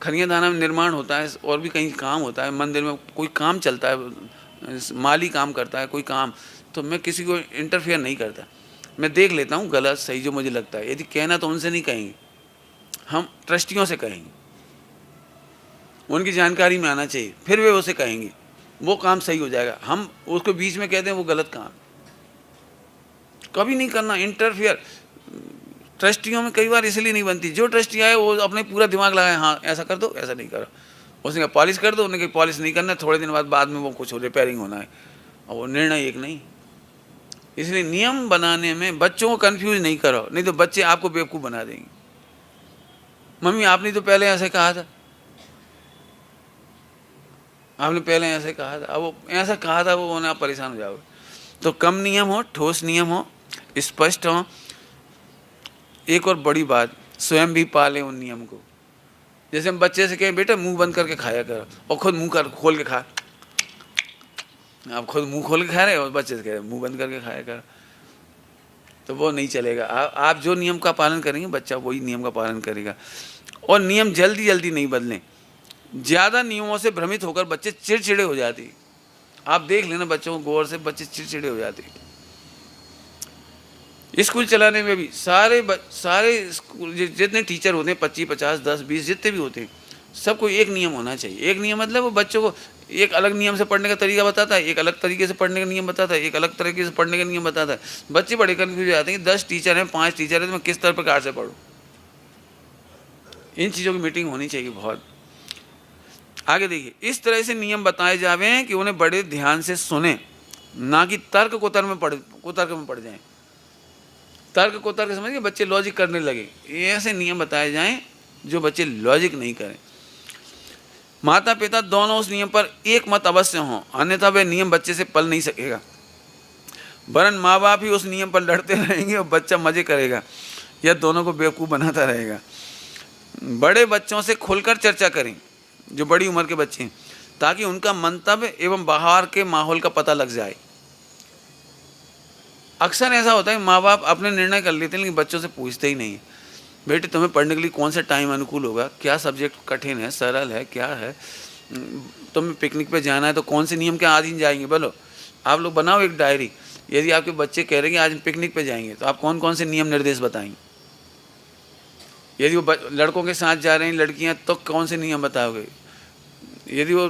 खनिया दाना में निर्माण होता है और भी कहीं काम होता है, मंदिर में कोई काम चलता है, माली काम करता है कोई काम, तो मैं किसी को इंटरफेयर नहीं करता। मैं देख लेता हूँ गलत सही जो मुझे लगता है। यदि कहना तो उनसे नहीं कहेंगे, हम ट्रस्टियों से कहेंगे, उनकी जानकारी में आना चाहिए, फिर वे उसे कहेंगे, वो काम सही हो जाएगा। हम उसको बीच में कहते हैं वो गलत काम, कभी नहीं करना इंटरफेयर। ट्रस्टियों में कई बार इसलिए नहीं बनती, जो ट्रस्टी आए वो अपने पूरा दिमाग लगाए, हाँ ऐसा कर दो, ऐसा नहीं करो। उसने कहा पॉलिश कर दो, उन्होंने कहा पॉलिश नहीं करना, थोड़े दिन बाद में वो कुछ रिपेयरिंग होना है, और वो निर्णय एक नहीं। इसलिए नियम बनाने में बच्चों को कंफ्यूज नहीं करो, नहीं तो बच्चे आपको बेवकूफ़ बना देंगे। मम्मी आपने तो पहले ऐसे कहा था, आपने पहले ऐसे कहा था, अब वो ऐसा कहा था, वो आप परेशान हो जाओगे। तो कम नियम हो, ठोस नियम हो, स्पष्ट हो। एक और बड़ी बात, स्वयं भी पालें उन नियम को। जैसे हम बच्चे से कहें बेटा मुंह बंद करके खाया करो, और खुद मुंह खोल के खा। आप खुद मुंह खोल के खा रहे हो और बच्चे से कह रहे मुंह बंद करके खाया करो, तो वो नहीं चलेगा। आप जो नियम का पालन करेंगे बच्चा वही नियम का पालन करेगा। और नियम जल्दी जल्दी नहीं बदलें। ज़्यादा नियमों से भ्रमित होकर बच्चे चिड़चिड़े हो जाते हैं। आप देख लेना बच्चों को गौर से, बच्चे चिड़चिड़े हो जाते हैं। स्कूल चलाने में भी सारे स्कूल जितने टीचर होते हैं, 25, 50, 10, 20 जितने भी होते हैं, सबको एक नियम होना चाहिए। एक नियम मतलब वो बच्चों को एक अलग नियम से पढ़ने का तरीका बताता है, एक अलग तरीके से पढ़ने का नियम बताता है, एक अलग तरीके से पढ़ने का नियम बताता है। बच्चे बड़े कन्फ्यूज हो जाते हैं कि 10 टीचर हैं, 5 टीचर हैं, तो मैं किस तरह प्रकार से पढ़ूँ। इन चीज़ों की मीटिंग होनी चाहिए बहुत। आगे देखिए, इस तरह से नियम बताए जावे कि उन्हें बड़े ध्यान से सुने, ना कि तर्क कुतर्क में पड़ जाएं। तर्क कुतर्क समझ के बच्चे लॉजिक करने लगे, ऐसे नियम बताए जाएं जो बच्चे लॉजिक नहीं करें। माता पिता दोनों उस नियम पर एक मत अवश्य हों, अन्यथा वह नियम बच्चे से पल नहीं सकेगा। वरन माँ बाप ही उस नियम पर लड़ते रहेंगे और बच्चा मजे करेगा या दोनों को बेवकूफ़ बनाता रहेगा। बड़े बच्चों से खुलकर चर्चा करें, जो बड़ी उम्र के बच्चे हैं, ताकि उनका मंतव्य एवं बाहर के माहौल का पता लग जाए। अक्सर ऐसा होता है माँ बाप अपने निर्णय कर लेते हैं लेकिन बच्चों से पूछते ही नहीं है, बेटे तुम्हें पढ़ने के लिए कौन सा टाइम अनुकूल होगा, क्या सब्जेक्ट कठिन है, सरल है, क्या है, तुम्हें पिकनिक पे जाना है तो कौन से नियम के अधीन जाएंगे, बोलो। आप लोग बनाओ एक डायरी, यदि आपके बच्चे कह रहे हैं कि आज हम पिकनिक पे जाएंगे तो आप कौन कौन से नियम निर्देश बताएंगे। यदि वो लड़कों के साथ जा रहे हैं लड़कियां तो कौन से नियम बताओगे। यदि वो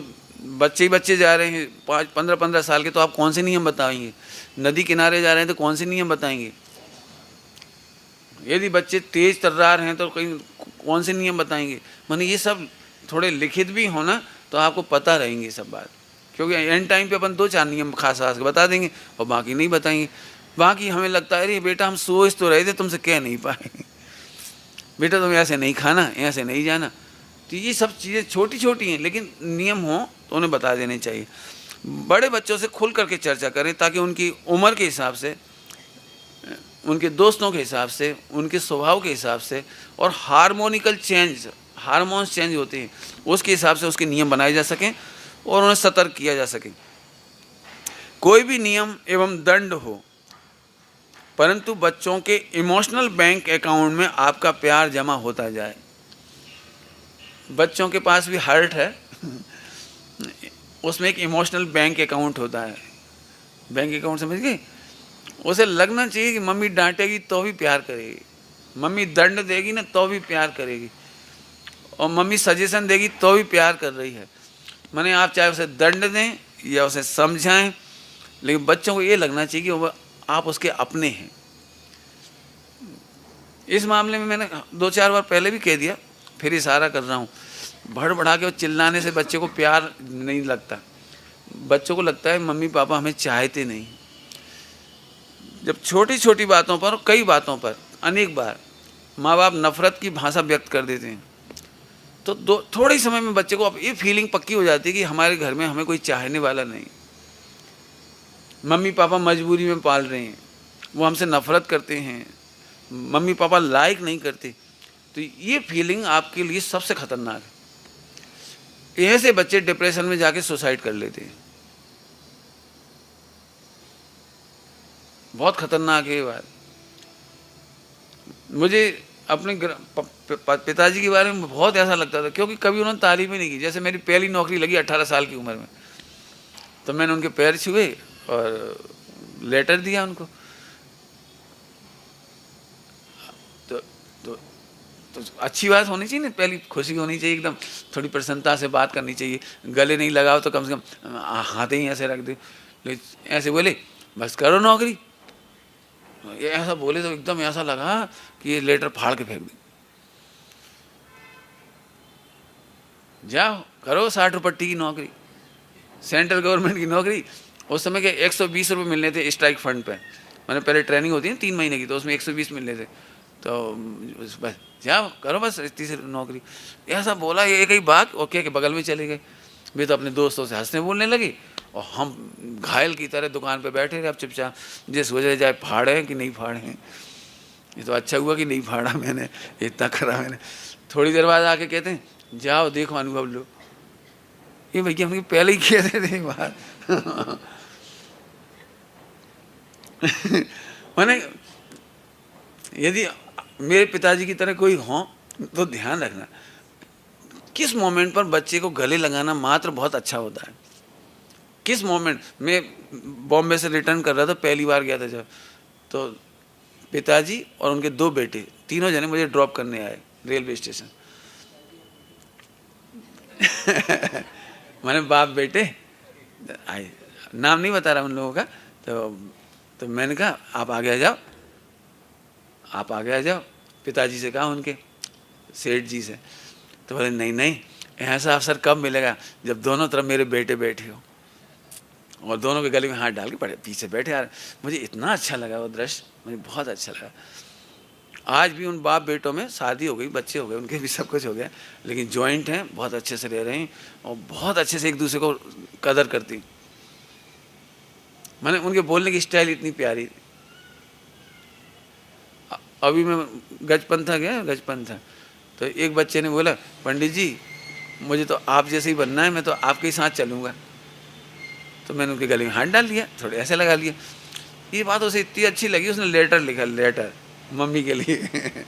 बच्चे जा रहे हैं 15-15 साल के तो आप कौन से नियम बताएंगे। नदी किनारे जा रहे हैं तो कौन से नियम बताएंगे। यदि बच्चे तेज तर्रार हैं तो कहीं कौन से नियम बताएंगे। माने ये सब थोड़े लिखित भी होना तो आपको पता रहेंगे सब बात, क्योंकि एंड टाइम पे अपन 2-4 नियम खास खास के बता देंगे और बाकी नहीं बताएंगे। बाकी हमें लगता है अरे बेटा हम सोच तो रहे थे तुमसे कह नहीं पाए, बेटा तुम ऐसे नहीं खाना, ऐसे नहीं जाना। तो ये सब चीज़ें छोटी छोटी हैं लेकिन नियम हो तो उन्हें बता देने चाहिए। बड़े बच्चों से खुल करके चर्चा करें ताकि उनकी उम्र के हिसाब से, उनके दोस्तों के हिसाब से, उनके स्वभाव के हिसाब से और हार्मोन्स चेंज होते हैं उसके हिसाब से उसके नियम बनाए जा सकें और उन्हें सतर्क किया जा सके। कोई भी नियम एवं दंड हो परंतु बच्चों के इमोशनल बैंक अकाउंट में आपका प्यार जमा होता जाए। बच्चों के पास भी हार्ट है, उसमें एक इमोशनल बैंक अकाउंट होता है। बैंक अकाउंट समझ गए। उसे लगना चाहिए कि मम्मी डांटेगी तो भी प्यार करेगी, मम्मी दंड देगी ना तो भी प्यार करेगी, और मम्मी सजेशन देगी तो भी प्यार कर रही है। माने आप चाहे उसे दंड दें या उसे समझाएं, लेकिन बच्चों को ये लगना चाहिए कि वो आप उसके अपने हैं। इस मामले में मैंने 2-4 बार पहले भी कह दिया, फिर इशारा कर रहा हूँ। बढ़ा के चिल्लाने से बच्चे को प्यार नहीं लगता। बच्चों को लगता है मम्मी पापा हमें चाहते नहीं। जब छोटी छोटी बातों पर, कई बातों पर अनेक बार माँ बाप नफरत की भाषा व्यक्त कर देते हैं तो थोड़े समय में बच्चे को अब ये फीलिंग पक्की हो जाती है कि हमारे घर में हमें कोई चाहने वाला नहीं, मम्मी पापा मजबूरी में पाल रहे हैं, वो हमसे नफरत करते हैं, मम्मी पापा लाइक नहीं करते। तो ये फीलिंग आपके लिए सबसे खतरनाक है। ऐसे बच्चे डिप्रेशन में जाके सुसाइड कर लेते हैं। बहुत खतरनाक है ये बात। मुझे अपने पिताजी के बारे में बहुत ऐसा लगता था, क्योंकि कभी उन्होंने तारीफ ही नहीं की। जैसे मेरी पहली नौकरी लगी 18 साल की उम्र में, तो मैंने उनके पैर छुए और लेटर दिया उनको। तो अच्छी बात होनी चाहिए ना, पहली खुशी होनी चाहिए, एकदम थोड़ी प्रसन्नता से बात करनी चाहिए। गले नहीं लगाओ तो कम से कम हाथ ही ऐसे रख दो। ऐसे बोले बस करो नौकरी, ये ऐसा बोले तो एकदम ऐसा लगा कि ये लेटर फाड़ के फेंक दे। जाओ करो 60 रुपये की नौकरी, सेंट्रल गवर्नमेंट की नौकरी। उस समय के 120 रुपये मिलने थे स्ट्राइक फंड पे। मैंने पहले ट्रेनिंग होती है 3 महीने की, तो उसमें 120 मिलने थे। तो बस जाओ करो बस तीसरी नौकरी। ऐसा बोला एक ही बात, और क्या के बगल में चले गए। वे तो अपने दोस्तों से हंसने बोलने लगे और हम घायल की तरह दुकान पे बैठे रहे। अब चुपचाप जिस वजह जाए फाड़े कि नहीं फाड़े। ये तो अच्छा हुआ कि नहीं फाड़ा मैंने, इतना करा मैंने। थोड़ी देर बाद आके कहते हैं जाओ देखो अनुभव लो। ये भैया हमने पहले ही किए थे बात। मैंने यदि मेरे पिताजी की तरह कोई हो तो ध्यान रखना, किस मोमेंट पर बच्चे को गले लगाना मात्र बहुत अच्छा होता है। किस मोमेंट। मैं बॉम्बे से रिटर्न कर रहा था, पहली बार गया था जब, तो पिताजी और उनके 2 बेटे, तीनों जने मुझे ड्रॉप करने आए रेलवे स्टेशन। मैंने बाप बेटे आए, नाम नहीं बता रहा उन लोगों का। तो मैंने कहा आप आगे आ जाओ, आप आगे आ जाओ। पिताजी से कहा उनके, सेठ जी से। तो बोले नहीं नहीं ऐसा अवसर कब मिलेगा जब दोनों तरफ मेरे बेटे बैठे हो और दोनों के गले में हाथ डाल के पड़े पीछे बैठे। यार मुझे इतना अच्छा लगा वो दृश्य, मुझे बहुत अच्छा लगा। आज भी उन बाप बेटों में शादी हो गई, बच्चे हो गए, उनके भी सब कुछ हो गया, लेकिन जॉइंट हैं, बहुत अच्छे से रह रहे हैं और बहुत अच्छे से एक दूसरे को कदर करती। मैंने उनके बोलने की स्टाइल इतनी प्यारी। अभी मैं गजपंथा गया, गजपंथा, तो एक बच्चे ने बोला, पंडित जी मुझे तो आप जैसे ही बनना है, मैं तो आपके ही साथ चलूँगा। तो मैंने उनके गले में हाथ डाल लिया, थोड़े ऐसे लगा लिया। ये बात उसे इतनी अच्छी लगी, उसने लेटर लिखा, लेटर मम्मी के लिए।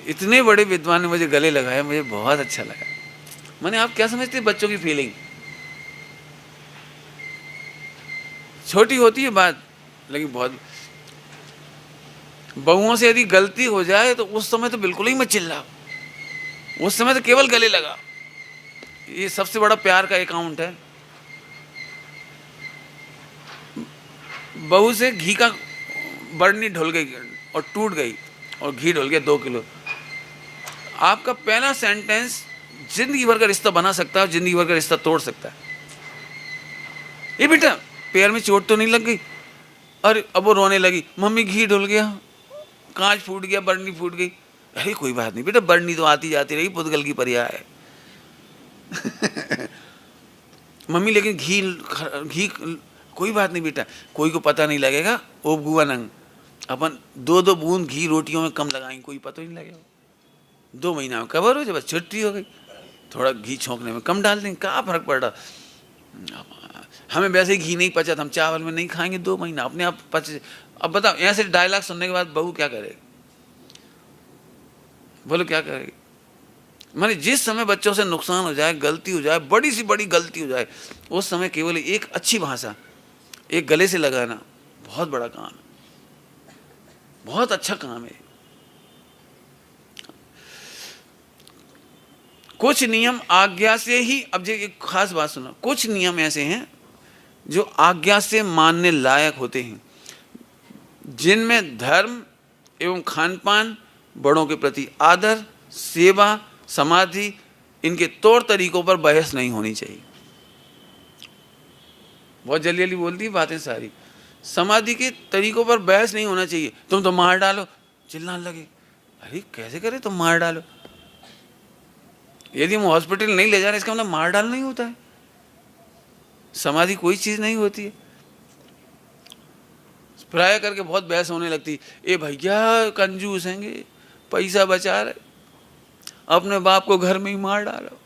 इतने बड़े विद्वान ने मुझे गले लगाया, मुझे बहुत अच्छा लगा। मैंने, आप क्या समझते हैं बच्चों की फीलिंग? छोटी होती है बात, लेकिन बहुत। बहुओं से यदि गलती हो जाए तो उस समय तो बिल्कुल ही मत चिल्लाओ, उस समय तो केवल गले लगा। ये सबसे बड़ा प्यार का अकाउंट है। बहू से घी का बर्नी ढुल गई और टूट गई और घी ढुल गया 2 किलो, आपका पहला सेंटेंस जिंदगी भर का रिश्ता बना सकता है, जिंदगी भर का रिश्ता तोड़ सकता है। ये बेटा पैर में चोट तो नहीं लग गई? अरे अब वो रोने लगी, मम्मी घी ढुल गया, कांच फूट गया, बर्नी फूट गई। अरे कोई बात नहीं बेटा, बर्नी तो आती जाती रही, पुद्गल की पर्याय है। मम्मी लेकिन घी कोई बात नहीं बेटा, कोई को पता नहीं लगेगा। ओ बुआ नंग, अपन 2-2 बूंद घी रोटियों में कम लगाएंगे, कोई पता नहीं लगेगा। 2 महीना में कवर हो, जब छुट्टी हो गई थोड़ा घी छोंकने में कम डाल देंगे, क्या फर्क पड़ रहा। हमें वैसे ही घी नहीं पचा, हम चावल में नहीं खाएंगे 2 महीना, अपने आप पचे। अब बताओ, ऐसे डायलॉग सुनने के बाद बहू क्या करेगी? बोलो क्या करेगी? माने जिस समय बच्चों से नुकसान हो जाए, गलती हो जाए, बड़ी सी बड़ी गलती हो जाए, उस समय केवल एक अच्छी भाषा, एक गले से लगाना बहुत बड़ा काम है, बहुत अच्छा काम है। कुछ नियम आज्ञा से ही, अब जो एक खास बात सुनो, कुछ नियम ऐसे हैं जो आज्ञा से मानने लायक होते हैं, जिनमें धर्म एवं खानपान, बड़ों के प्रति आदर, सेवा, समाधि, इनके तौर तरीकों पर बहस नहीं होनी चाहिए। बहुत जल्दी जल्दी बोलती है बातें सारी। समाधि के तरीकों पर बहस नहीं होना चाहिए। तुम तो मार डालो, चिल्लाने लगे। अरे कैसे करे तुम मार डालो? यदि हम हॉस्पिटल नहीं ले जा रहे, इसका मतलब मार डाल नहीं होता है। समाधि कोई चीज नहीं होती है। प्राय करके बहुत बहस होने लगती, ए भैया कंजूस हैंगे, पैसा बचा रहे, अपने बाप को घर में ही मार डालो।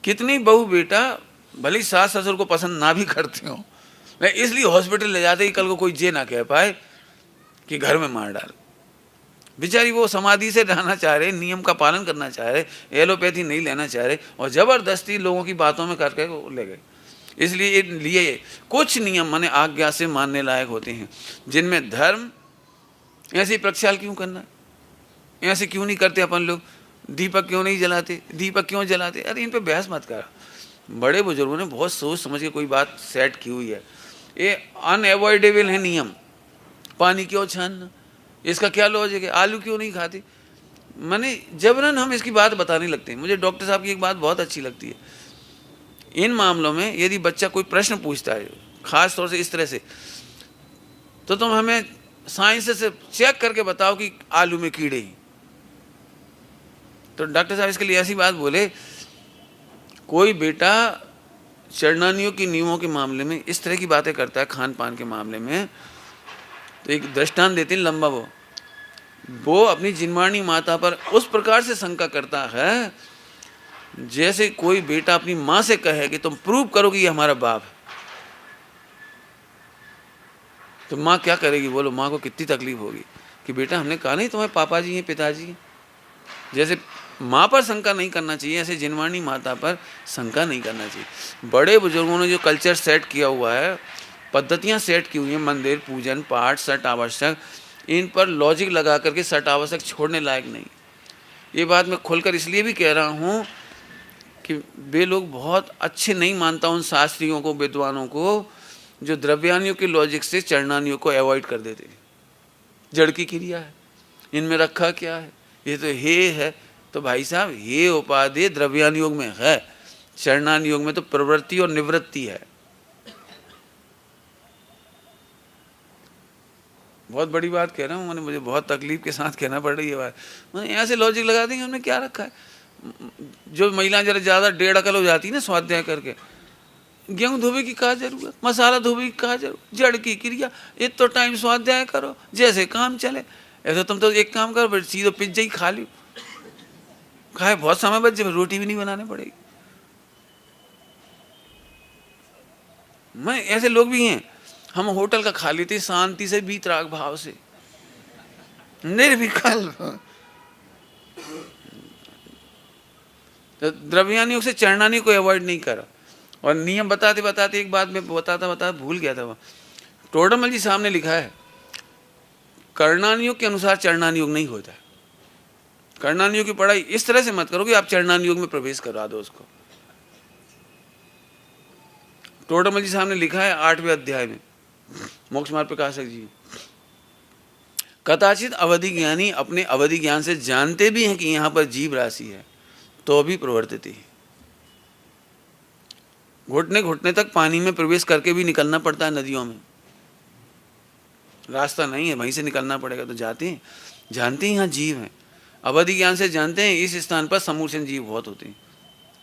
कितनी बहू बेटा भले सास ससुर को पसंद ना भी करते हो, मैं इसलिए हॉस्पिटल ले जाते ही कल को कोई ये ना कह पाए कि घर में मार डाल। बेचारी वो समाधि से रहना चाह रहे, नियम का पालन करना चाह रहे, एलोपैथी नहीं लेना चाह रहे, और जबरदस्ती लोगों की बातों में करके वो ले गए। इसलिए कुछ नियम माने आज्ञा से मानने लायक होते हैं, जिनमें धर्म। ऐसे प्रक्षाल क्यों करना? ऐसे क्यों नहीं करते अपन लोग? दीपक क्यों नहीं जलाते? दीपक क्यों जलाते? अरे इन पे बहस मत कर। बड़े बुजुर्गों ने बहुत सोच समझ के कोई बात सेट की हुई है। ये अनएवॉइडेबल है नियम। पानी क्यों छानना, इसका क्या लॉजिक है? आलू क्यों नहीं खाते? मैंने जबरन हम इसकी बात बताने लगते हैं। मुझे डॉक्टर साहब की एक बात बहुत अच्छी लगती है, इन मामलों में यदि बच्चा कोई प्रश्न पूछता है, खास तौर से इस तरह से, तो तुम हमें साइंस से चेक करके बताओ कि आलू में कीड़े हैं। तो डॉक्टर साहब इसके लिए ऐसी बात बोले, कोई बेटा चरणानियों की नियमों के मामले में इस तरह की बातें करता है, खान पान के मामले में, तो एक दृष्टांत देते हैं लंबा। वो अपनी जिनवाणी माता पर उस प्रकार से शंका करता है जैसे कोई बेटा अपनी माँ से कहे कि तुम प्रूव करो कि ये हमारा बाप है। तो माँ क्या करेगी? बोलो, माँ को कितनी तकलीफ होगी कि बेटा हमने कहा नहीं तुम्हारे पापा जी हैं, पिताजी हैं। जैसे माँ पर शंका नहीं करना चाहिए, ऐसे जिनवाणी माता पर शंका नहीं करना चाहिए। बड़े बुजुर्गों ने जो कल्चर सेट किया हुआ है, पद्धतियाँ सेट की हुई हैं, मंदिर, पूजन, पाठ, सट आवश्यक, इन पर लॉजिक लगा करके सट आवश्यक छोड़ने लायक नहीं। ये बात मैं खुलकर इसलिए भी कह रहा हूँ कि वे लोग बहुत अच्छे नहीं मानता उन शास्त्रियों को, विद्वानों को, जो द्रव्यानियों के लॉजिक से चरणानियों को अवॉइड कर देते हैं। जड़ की क्रिया है, इनमें रखा क्या है, ये तो हे है, तो भाई साहब ये उपाधि द्रव्यान योग में है, चरणान योग में तो प्रवृत्ति और निवृत्ति है। बहुत बड़ी बात कह रहा हूँ मैंने, मुझे बहुत तकलीफ के साथ कहना पड़ रही है बात। मैंने ऐसे लॉजिक लगा देंगे हमने क्या रखा है। जो महिलाएं जरा ज़्यादा डेढ़ अकल हो जाती है ना स्वाध्याय करके, गेहूं धोबे की कहा जरूरत, मसाला धोबे की कहा जरूरत, जड़ की क्रिया, इत तो टाइम स्वाध्याय करो जैसे काम चले। ऐसा तुम तो एक काम करो, सीधो पिज्जा ही खा लो, खाए बहुत समय बच जाए, रोटी भी नहीं बनाने पड़ेगी। मैं ऐसे लोग भी हैं, हम होटल का खा लेते शांति से वीतराग भाव से, निर्विकल्प। तो द्रव्यान योग से चरणानी को अवॉइड नहीं करा। और नियम बताते बताते एक बात मैं बताता भूल गया था। वह टोडरमल जी सामने लिखा है कर्णान योग के अनुसार चरणान योग नहीं होता है। कर्णान योग की पढ़ाई इस तरह से मत करो कि आप चरणान योग में प्रवेश करा दो उसको। टोडरमल जी सामने लिखा है 8वें अध्याय में, मोक्ष मार्ग प्रकाशक जी, कदाचित अवधि ज्ञानी अपने अवधि ज्ञान से जानते भी हैं कि यहाँ पर जीव राशि है, तो भी प्रवर्तित है। घुटने घुटने तक पानी में प्रवेश करके भी निकलना पड़ता है नदियों में, रास्ता नहीं है वहीं से निकलना पड़ेगा, तो जाते हैं, जानते हैं यहाँ जीव हैं, अवधि ज्ञान से जानते हैं इस स्थान पर समूचन जीव बहुत होते हैं,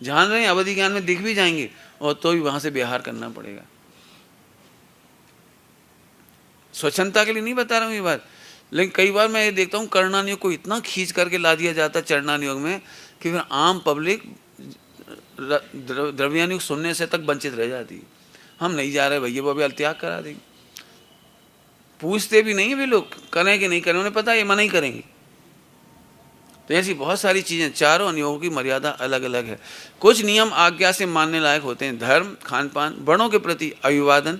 जान रहे हैं अवधि ज्ञान में दिख भी जाएंगे और तो भी वहां से व्यवहार करना पड़ेगा। स्वच्छंदता के लिए नहीं बता रहा हूँ ये बात, लेकिन कई बार मैं ये देखता हूँ कर्णान योग को इतना खींच करके ला दिया जाता है चरणान योग में कि फिर आम पब्लिक द्रव्यान योग सुनने से तक वंचित रह जाती है। हम नहीं जा रहे भैया, वो अभी त्याग करा देंगे, पूछते भी नहीं वे लोग करें कि नहीं करें, उन्हें पता है ये मना ही करेंगे। तो ऐसी बहुत सारी चीज़ें, चारों अनुयोगों की मर्यादा अलग अलग है। कुछ नियम आज्ञा से मानने लायक होते हैं, धर्म, खान पान, बड़ों के प्रति अभिवादन,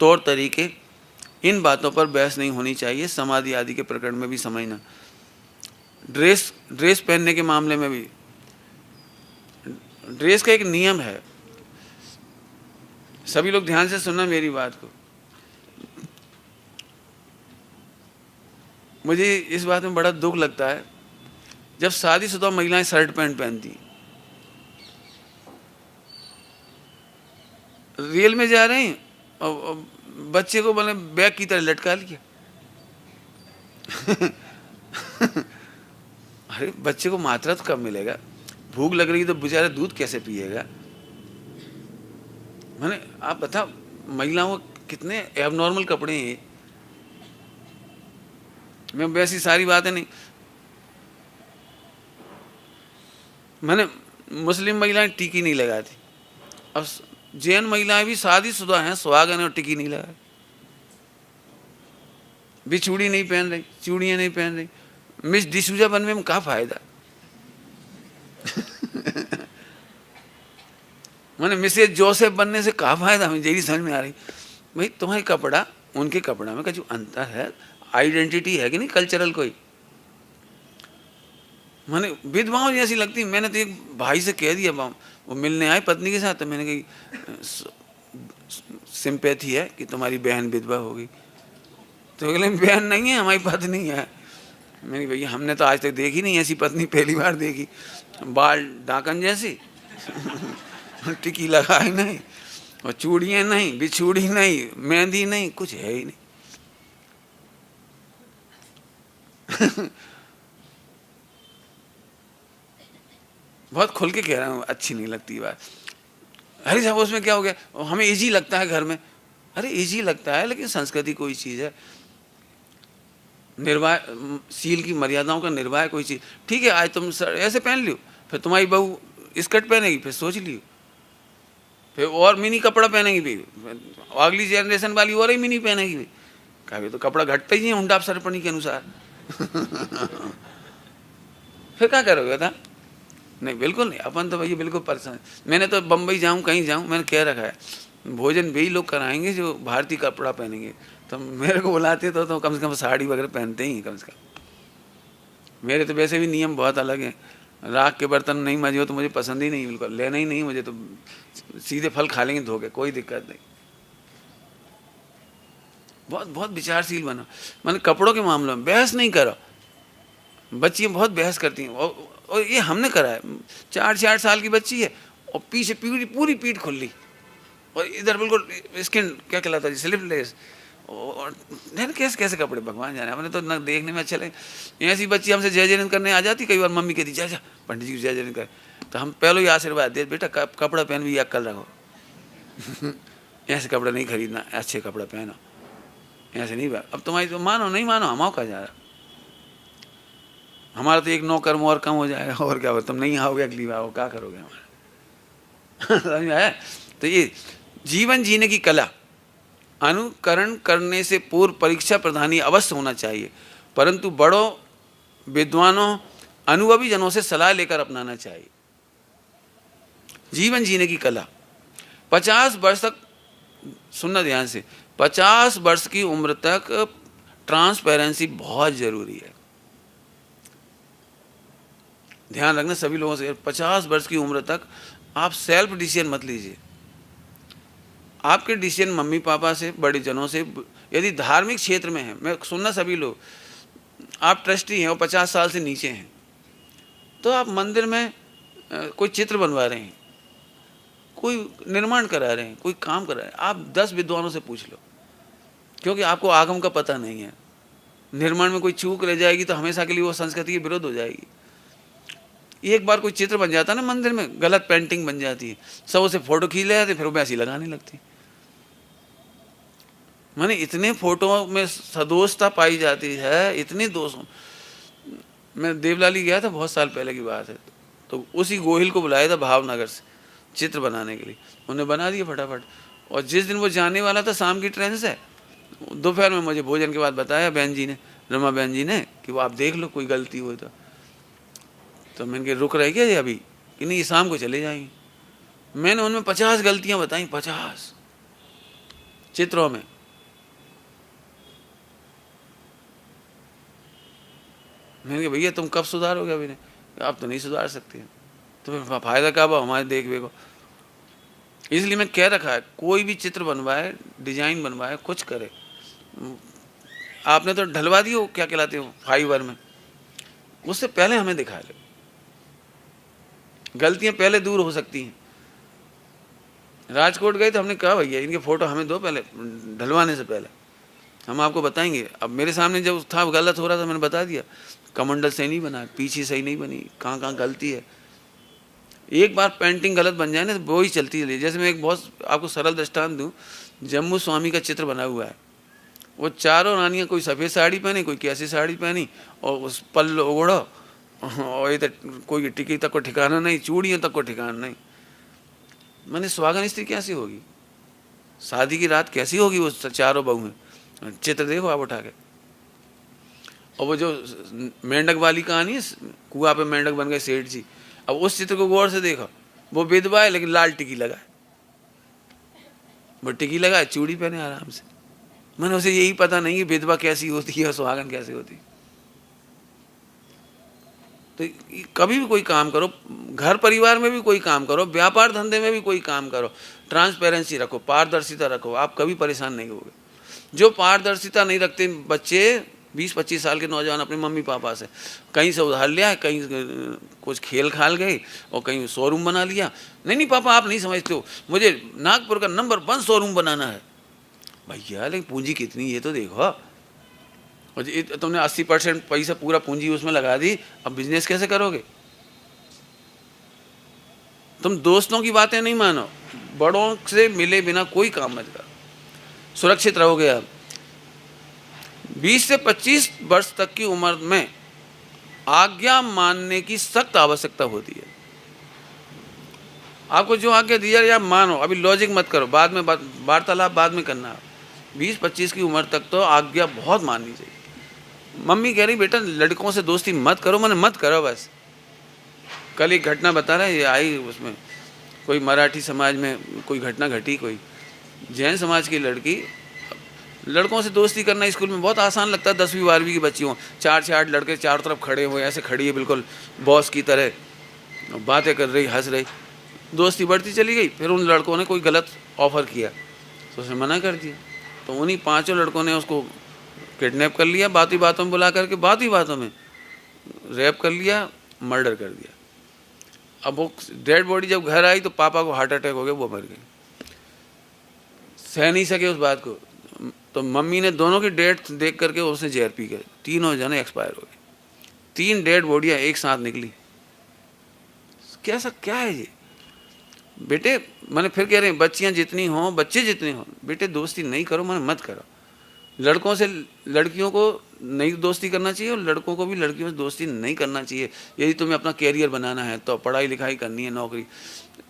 तौर तरीके, इन बातों पर बहस नहीं होनी चाहिए। समाधि आदि के प्रकरण में भी समझना। ड्रेस पहनने के मामले में भी ड्रेस का एक नियम है, सभी लोग ध्यान से सुनना मेरी बात को। मुझे इस बात में बड़ा दुख लगता है जब शादीशुदा महिलाएं शर्ट पैंट पहनती, रेल में जा रहे हैं और बच्चे को बोले बैग की तरह लटका लिया। अरे बच्चे को मात्रा तो कब मिलेगा, भूख लग रही तो बेचारा दूध कैसे पिएगा। मैंने आप बताओ महिलाओं को कितने एबनॉर्मल कपड़े हैं। मैं वैसी सारी बातें नहीं, मैंने मुस्लिम महिलाएं टिकी नहीं लगाती, अब जैन महिलाएं भी शादीशुदा हैं, सुहागन और टिकी नहीं लगा, भी चूड़ी नहीं पहन रही, चूड़ियाँ नहीं पहन रही। मिस डिसूजा बनने में क्या फायदा। मैंने मिसेज जोसेफ बनने से क्या फायदा, मुझे यही समझ में आ रही। भाई तुम्हारे कपड़ा उनके कपड़ा में का जो अंतर है, आइडेंटिटी है कि नहीं, कल्चरल कोई। मैंने विधवाओं जैसी लगती। मैंने तो एक भाई से कह दिया, वो मिलने आए पत्नी के साथ, तो मैंने कही सिंपैथी है कि तुम्हारी बहन विधवा होगी। तो बोले बहन नहीं है, हमारी पत्नी है। मैंने भैया हमने तो आज तक देखी नहीं ऐसी पत्नी, पहली बार देखी। बाल डाकन जैसी, टिकी लगाए नहीं, और चूड़ियाँ नहीं, बिछूड़ी नहीं, मेहंदी नहीं, कुछ है ही नहीं। बहुत खुल के कह रहा हूँ, अच्छी नहीं लगती बात। अरे साहब उसमें क्या हो गया, हमें इजी लगता है घर में। अरे इजी लगता है, लेकिन संस्कृति कोई चीज़ है, निर्वाह सील की मर्यादाओं का निर्वाह कोई चीज़। ठीक है आज तुम ऐसे पहन लियो, फिर तुम्हारी बहू स्कर्ट पहनेगी, फिर सोच लियो, फिर और मिनी कपड़ा पहनेगी, भी अगली जनरेशन वाली और ही मिनी पहनेगी। भी कभी तो कपड़ा घटता ही है हुंडा सरपणी के अनुसार। फिर क्या करोगे था। नहीं बिल्कुल नहीं, अपन तो भैया बिल्कुल परेशान। मैंने तो बम्बई जाऊँ कहीं जाऊँ, मैंने कह रखा है भोजन वही लोग कराएंगे जो भारतीय कपड़ा पहनेंगे। तो मेरे को बुलाते तो कम से कम साड़ी वगैरह पहनते ही कम से कम। मेरे तो वैसे भी नियम बहुत अलग हैं। राख के बर्तन नहीं मजे हो तो मुझे पसंद ही नहीं, बिल्कुल लेना ही नहीं मुझे। तो सीधे फल खा लेंगे धो के, कोई दिक्कत नहीं। बहुत बहुत विचारशील बना। मैंने कपड़ों के मामले में बहस नहीं करा। बच्चियाँ बहुत बहस करती हैं और ये हमने करा है। 4 साल की बच्ची है और पीछे पूरी पीठ खुली और इधर बिल्कुल स्किन क्या कहलाता है, स्लीवलेस। और कैसे कैसे कपड़े भगवान जाने, हमने तो ना देखने में अच्छा लगे। ऐसी बच्ची हमसे जय जयन करने आ जाती, कई बार मम्मी कहती जा पंडित जी जय जयन कर, तो हम पहले ही आशीर्वाद दे, बेटा कपड़ा पहन भी अक्ल रखो ऐसे कपड़ा नहीं खरीदना, अच्छे कपड़ा पहनो, ऐसे नहीं बात। अब तुम्हारी तो मानो नहीं मानो, हम का जा रहा, हमारा तो एक 9 कर्म और कम हो जाएगा, और क्या हो, तुम नहीं आओगे अगली बार, क्या करोगे हमारा समझ में आया। तो ये जीवन जीने की कला अनुकरण करने से पूर्व परीक्षा प्रधानी अवश्य होना चाहिए, परंतु बड़ों विद्वानों अनुभवी जनों से सलाह लेकर अपनाना चाहिए। जीवन जीने की कला 50 वर्ष तक, सुनना ध्यान से, 50 वर्ष की उम्र तक ट्रांसपेरेंसी बहुत जरूरी है। ध्यान रखना सभी लोगों से, 50 वर्ष की उम्र तक आप सेल्फ डिसीजन मत लीजिए। आपके डिसीजन मम्मी पापा से, बड़े जनों से, यदि धार्मिक क्षेत्र में है, मैं सुनना सभी लोग, आप ट्रस्टी हैं और 50 साल से नीचे हैं, तो आप मंदिर में कोई चित्र बनवा रहे हैं, कोई निर्माण करा रहे हैं, कोई काम करा रहे हैं, आप 10 विद्वानों से पूछ लो, क्योंकि आपको आगम का पता नहीं है। निर्माण में कोई चूक रह जाएगी तो हमेशा के लिए वो संस्कृति के विरुद्ध हो जाएगी। एक बार कोई चित्र बन जाता है ना मंदिर में, गलत पेंटिंग बन जाती है, सब उसे फोटो खींच ले जाते, फिर वो ऐसी लगाने लगती। माने इतने फोटो में सदोषता पाई जाती है, इतने दोषों। मैं देवलाली गया था, बहुत साल पहले की बात है, तो उसी गोहिल को बुलाया था भावनगर से चित्र बनाने के लिए, उन्होंने बना दिया फटाफट। और जिस दिन वो जाने वाला था शाम की ट्रेन से, दोपहर में मुझे भोजन के बाद बताया बहन जी ने, रमा बहन जी ने, कि वो आप देख लो कोई गलती हो तो मैंने कहा रुक रहे क्या ये अभी, कि नहीं ये शाम को चले जाएंगे। मैंने उनमें 50 गलतियां बताई, 50 चित्रों में। मैंने कहा भैया तुम कब सुधारोगे, अभी नहीं, आप तो नहीं सुधार सकते, तो फिर फायदा क्या हुआ हमारे देखने को। इसलिए मैं कह रखा है, कोई भी चित्र बनवाए, डिजाइन बनवाए, कुछ करे, आपने तो ढलवा दी हो, क्या कहलाते हो, फाइबर में, उससे पहले हमें दिखा ले, गलतियां पहले दूर हो सकती हैं। राजकोट गए तो हमने कहा भैया इनके फोटो हमें दो पहले, ढलवाने से पहले हम आपको बताएंगे। अब मेरे सामने जब था गलत हो रहा था, मैंने बता दिया, कमंडल सही नहीं बना, पीछे सही नहीं बनी, कहाँ कहाँ गलती है। एक बार पेंटिंग गलत बन जाए ना तो वो ही चलती है। जैसे मैं एक बहुत आपको सरल दृष्टांत दूँ, जम्मू स्वामी का चित्र बना हुआ है, वो चारों रानियाँ, कोई सफ़ेद साड़ी पहनी, कोई कैसी साड़ी पहनी, और उस पल्लो ओढ़ो, और इधर कोई टिकी तक को ठिकाना नहीं, चूड़ियों तक को ठिकाना नहीं। मैंने सुहागन स्त्री कैसी होगी, शादी की रात कैसी होगी वो चारों बहू में। चित्र देखो आप उठा के। और वो जो मेंढक वाली कहानी है, कुआं पे मेंढक बन गए सेठ जी, अब उस चित्र को गौर से देखो, वो विधवा है लेकिन लाल टिकी लगा है, वो टिकी लगा है, चूड़ी पहने आराम से। मैंने उसे यही पता नहीं कि विधवा कैसी होती है और सुहागन कैसी होती है। तो कभी भी कोई काम करो, घर परिवार में भी कोई काम करो, व्यापार धंधे में भी कोई काम करो, ट्रांसपेरेंसी रखो, पारदर्शिता रखो, आप कभी परेशान नहीं होगे। जो पारदर्शिता नहीं रखते बच्चे, 20-25 साल के नौजवान अपने मम्मी पापा से कहीं से उधार लिया, कहीं कुछ खेल खाल गए और कहीं शोरूम बना लिया। नहीं पापा आप नहीं समझते हो, मुझे नागपुर का नंबर 1 शोरूम बनाना है। भैया लेकिन पूंजी कितनी ये तो देखो, और तुमने 80% पैसा पूरा पूंजी उसमें लगा दी, अब बिजनेस कैसे करोगे। तुम दोस्तों की बातें नहीं मानो, बड़ों से मिले बिना कोई काम मत करो, सुरक्षित रहोगे आप। 20 से 25 वर्ष तक की उम्र में आज्ञा मानने की सख्त आवश्यकता होती है। आपको जो आज्ञा दी जा रही है आप मानो, अभी लॉजिक मत करो, बाद में वार्तालाप बाद में करना। 20-25 की उम्र तक तो आज्ञा बहुत माननी चाहिए। मम्मी कह रही बेटा लड़कों से दोस्ती मत करो, मैंने मत करो बस। कल एक घटना बता रहा है, ये आई उसमें कोई मराठी समाज में कोई घटना घटी, कोई जैन समाज की लड़की, लड़कों से दोस्ती करना स्कूल में बहुत आसान लगता है, 10वीं 12वीं की बच्ची हो, 4 लड़के चारों तरफ खड़े हुए, ऐसे खड़ी है बिल्कुल बॉस की तरह, बातें कर रही, हंस रही, दोस्ती बढ़ती चली गई। फिर उन लड़कों ने कोई गलत ऑफर किया तो उसने मना कर दिया, तो उन्हीं 5 लड़कों ने उसको किडनैप कर लिया, बातों में बुला करके, बातों में रेप कर लिया, मर्डर कर दिया। अब वो डेड बॉडी जब घर आई तो पापा को हार्ट अटैक हो गया, वो मर गए। सह नहीं सके उस बात को, तो मम्मी ने दोनों की डेट देख करके उसने जहर पी गए, तीनों जने एक्सपायर हो गए। 3 डेड बॉडियाँ एक साथ निकली। कैसा क्या है ये बेटे? मैंने फिर कह रहे हैं बच्चियाँ जितनी हों, बच्चे जितने हों, बेटे दोस्ती नहीं करो, मैंने मत करो। लड़कों से लड़कियों को नहीं दोस्ती करना चाहिए और लड़कों को भी लड़कियों से दोस्ती नहीं करना चाहिए। यदि तुम्हें अपना कैरियर बनाना है तो पढ़ाई लिखाई करनी है, नौकरी,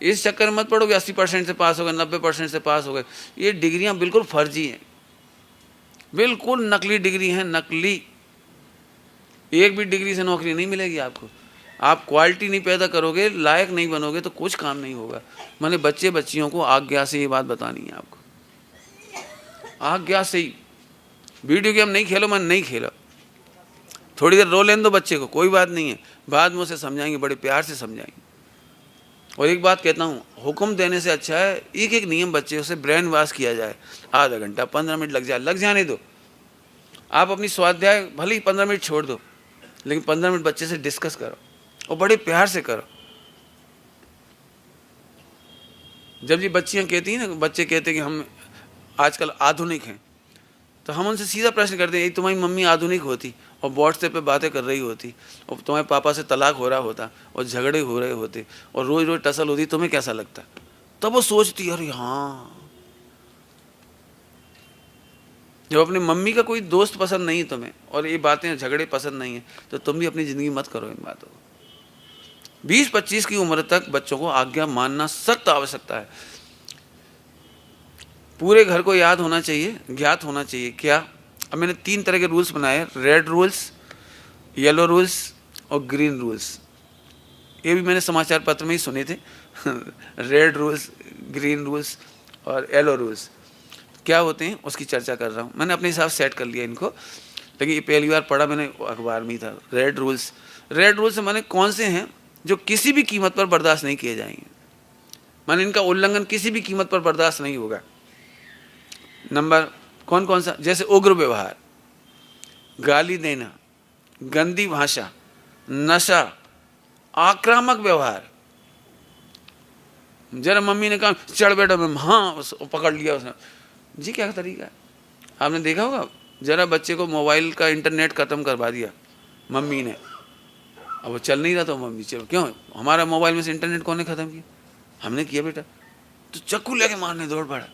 इस चक्कर में मत पड़ोगे 80% से पास हो गए, 90% से पास हो गए। ये डिग्रियां बिल्कुल फर्जी हैं, बिल्कुल नकली डिग्री हैं, नकली। एक भी डिग्री से नौकरी नहीं मिलेगी आपको। आप क्वालिटी नहीं पैदा करोगे, लायक नहीं बनोगे तो कुछ काम नहीं होगा। मैंने बच्चे बच्चियों को आज्ञा से ये बात बतानी है आपको, आज्ञा से ही। वीडियो गेम नहीं खेलो, मैंने नहीं खेला, थोड़ी देर रो लेने दो बच्चे को, कोई बात नहीं है, बाद में उसे समझाएंगे, बड़े प्यार से समझाएंगे। और एक बात कहता हूँ, हुक्म देने से अच्छा है एक एक नियम बच्चे उसे ब्रेन वॉश किया जाए। आधा घंटा 15 मिनट लग जाने दो। आप अपनी स्वाध्याय भले ही 15 मिनट छोड़ दो, लेकिन 15 मिनट बच्चे से डिस्कस करो और बड़े प्यार से करो। जब ये बच्चियाँ कहती हैं ना, बच्चे कहते हैं कि हम आजकल आधुनिक हैं, तो हम उनसे सीधा प्रश्न करते हैं, तुम्हारी मम्मी आधुनिक होती और व्हाट्सएप पे बातें कर रही होती और तुम्हारे पापा से तलाक हो रहा होता और झगड़े हो रहे होते और रोज रोज टसल होती, तुम्हें कैसा लगता? तब वो सोचती अरे हाँ, जब अपनी मम्मी का कोई दोस्त पसंद नहीं तुम्हें और ये बातें झगड़े पसंद नहीं है, तो तुम भी अपनी ज़िंदगी मत करो इन बातों को। 20-25 की उम्र तक बच्चों को आज्ञा मानना सख्त आवश्यकता है। पूरे घर को याद होना चाहिए, ज्ञात होना चाहिए। क्या? अब मैंने 3 तरह के रूल्स बनाए, रेड रूल्स, येलो रूल्स और ग्रीन रूल्स। ये भी मैंने समाचार पत्र में ही सुने थे रेड रूल्स, ग्रीन रूल्स और येलो रूल्स क्या होते हैं उसकी चर्चा कर रहा हूँ। मैंने अपने हिसाब से सेट कर लिया इनको, लेकिन ये पहली बार पढ़ा मैंने अखबार में ही था। रेड रूल्स माने कौन से हैं जो किसी भी कीमत पर बर्दाश्त नहीं किए जाएंगे, माने इनका उल्लंघन किसी भी कीमत पर बर्दाश्त नहीं होगा। नंबर कौन कौन सा? जैसे उग्र व्यवहार, गाली देना, गंदी भाषा, नशा, आक्रामक व्यवहार। जरा मम्मी ने कहा चढ़ बेटा, मैं हाँ पकड़ लिया उसने, जी क्या तरीका है? आपने देखा होगा, जरा बच्चे को मोबाइल का इंटरनेट खत्म करवा दिया मम्मी ने, अब वो चल नहीं रहा तो मम्मी चलो, क्यों हमारा मोबाइल में से इंटरनेट कौन ने खत्म किया? हमने किया बेटा। तो चक्कू लेके मारने दौड़ पड़ा,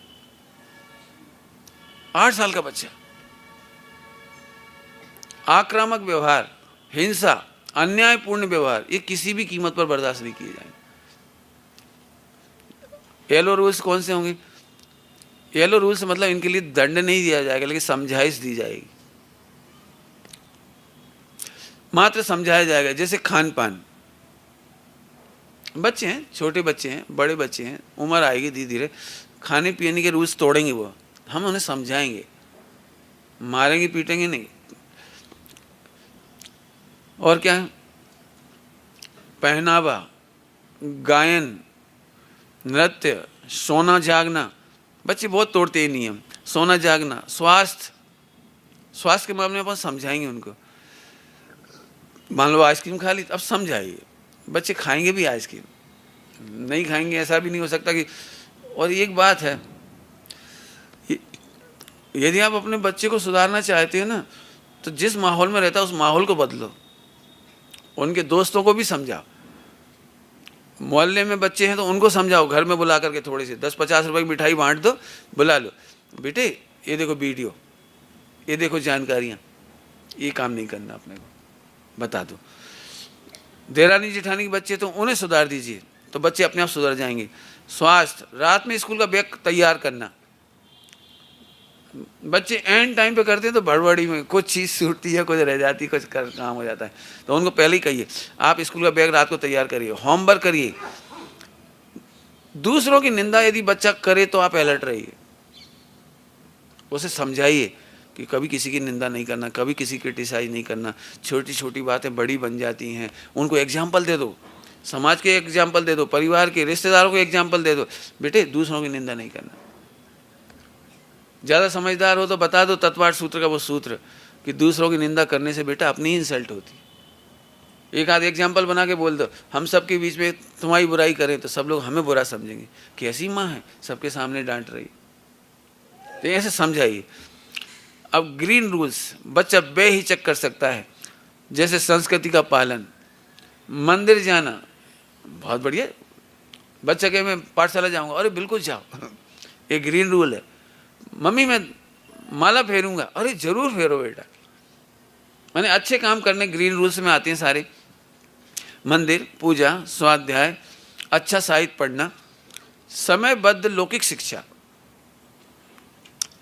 8 साल का बच्चा। आक्रामक व्यवहार, हिंसा, अन्यायपूर्ण व्यवहार, ये किसी भी कीमत पर बर्दाश्त नहीं किए जाएंगे। येलो रूल्स कौन से होंगे? येलो रूल्स मतलब इनके लिए दंड नहीं दिया जाएगा, लेकिन समझाइश दी जाएगी, मात्र समझाया जाएगा। जैसे खान पान, बच्चे हैं, छोटे बच्चे हैं, बड़े बच्चे हैं, उम्र आएगी धीरे धीरे, खाने पीने के रूल्स तोड़ेंगे वो, हम उन्हें समझाएंगे, मारेंगे पीटेंगे नहीं। और क्या है? पहनावा, गायन, नृत्य, सोना जागना, बच्चे बहुत तोड़ते हैं नियम। सोना जागना, स्वास्थ्य के मामले में अपन समझाएंगे उनको। मान लो आइसक्रीम खा ली, अब समझाइए, बच्चे खाएंगे भी आइसक्रीम, नहीं खाएंगे ऐसा भी नहीं हो सकता कि। और एक बात है, यदि आप अपने बच्चे को सुधारना चाहते हो ना, तो जिस माहौल में रहता है उस माहौल को बदलो, उनके दोस्तों को भी समझाओ। मोहल्ले में बच्चे हैं तो उनको समझाओ, घर में बुला करके थोड़ी सी 10-50 रुपए की मिठाई बांट दो, बुला लो, बेटे ये देखो वीडियो, ये देखो जानकारियाँ, ये काम नहीं करना अपने को, बता दो। देरानी जेठानी के बच्चे तो उन्हें सुधार दीजिए, तो बच्चे अपने आप सुधर जाएंगे। स्वास्थ्य, रात में स्कूल का बैग तैयार करना, बच्चे एंड टाइम पे करते हैं तो भड़बड़ी में कुछ चीज़ छूटती है, कुछ रह जाती है, कुछ काम हो जाता है, तो उनको पहले ही कहिए आप स्कूल का बैग रात को तैयार करिए, होमवर्क करिए। दूसरों की निंदा यदि बच्चा करे तो आप अलर्ट रहिए, उसे समझाइए कि कभी किसी की निंदा नहीं करना, कभी किसी क्रिटिसाइज नहीं करना, छोटी छोटी बातें बड़ी बन जाती हैं। उनको एग्जाम्पल दे दो, समाज के एग्जाम्पल दे दो, परिवार के रिश्तेदारों को एग्जाम्पल दे दो, बेटे दूसरों की निंदा नहीं करना। ज़्यादा समझदार हो तो बता दो तत्वार्थ सूत्र का वो सूत्र कि दूसरों की निंदा करने से बेटा अपनी इंसल्ट होती, एक आध एग्जाम्पल बना के बोल दो, हम सबके बीच में तुम्हारी बुराई करें तो सब लोग हमें बुरा समझेंगे, कैसी माँ है सबके सामने डांट रही। तो ऐसे समझाइए। अब ग्रीन रूल्स बच्चा बेहिचक कर सकता है, जैसे संस्कृति का पालन, मंदिर जाना, बहुत बढ़िया। बच्चा कहे मैं पाठशाला जाऊंगा, अरे बिल्कुल जाओ, ये ग्रीन रूल है। मम्मी मैं माला फेरूंगा, अरे जरूर फेरो बेटा। माने अच्छे काम करने ग्रीन रूल्स में आते हैं सारे। मंदिर, पूजा, स्वाध्याय, अच्छा साहित्य पढ़ना, समयबद्ध लौकिक शिक्षा,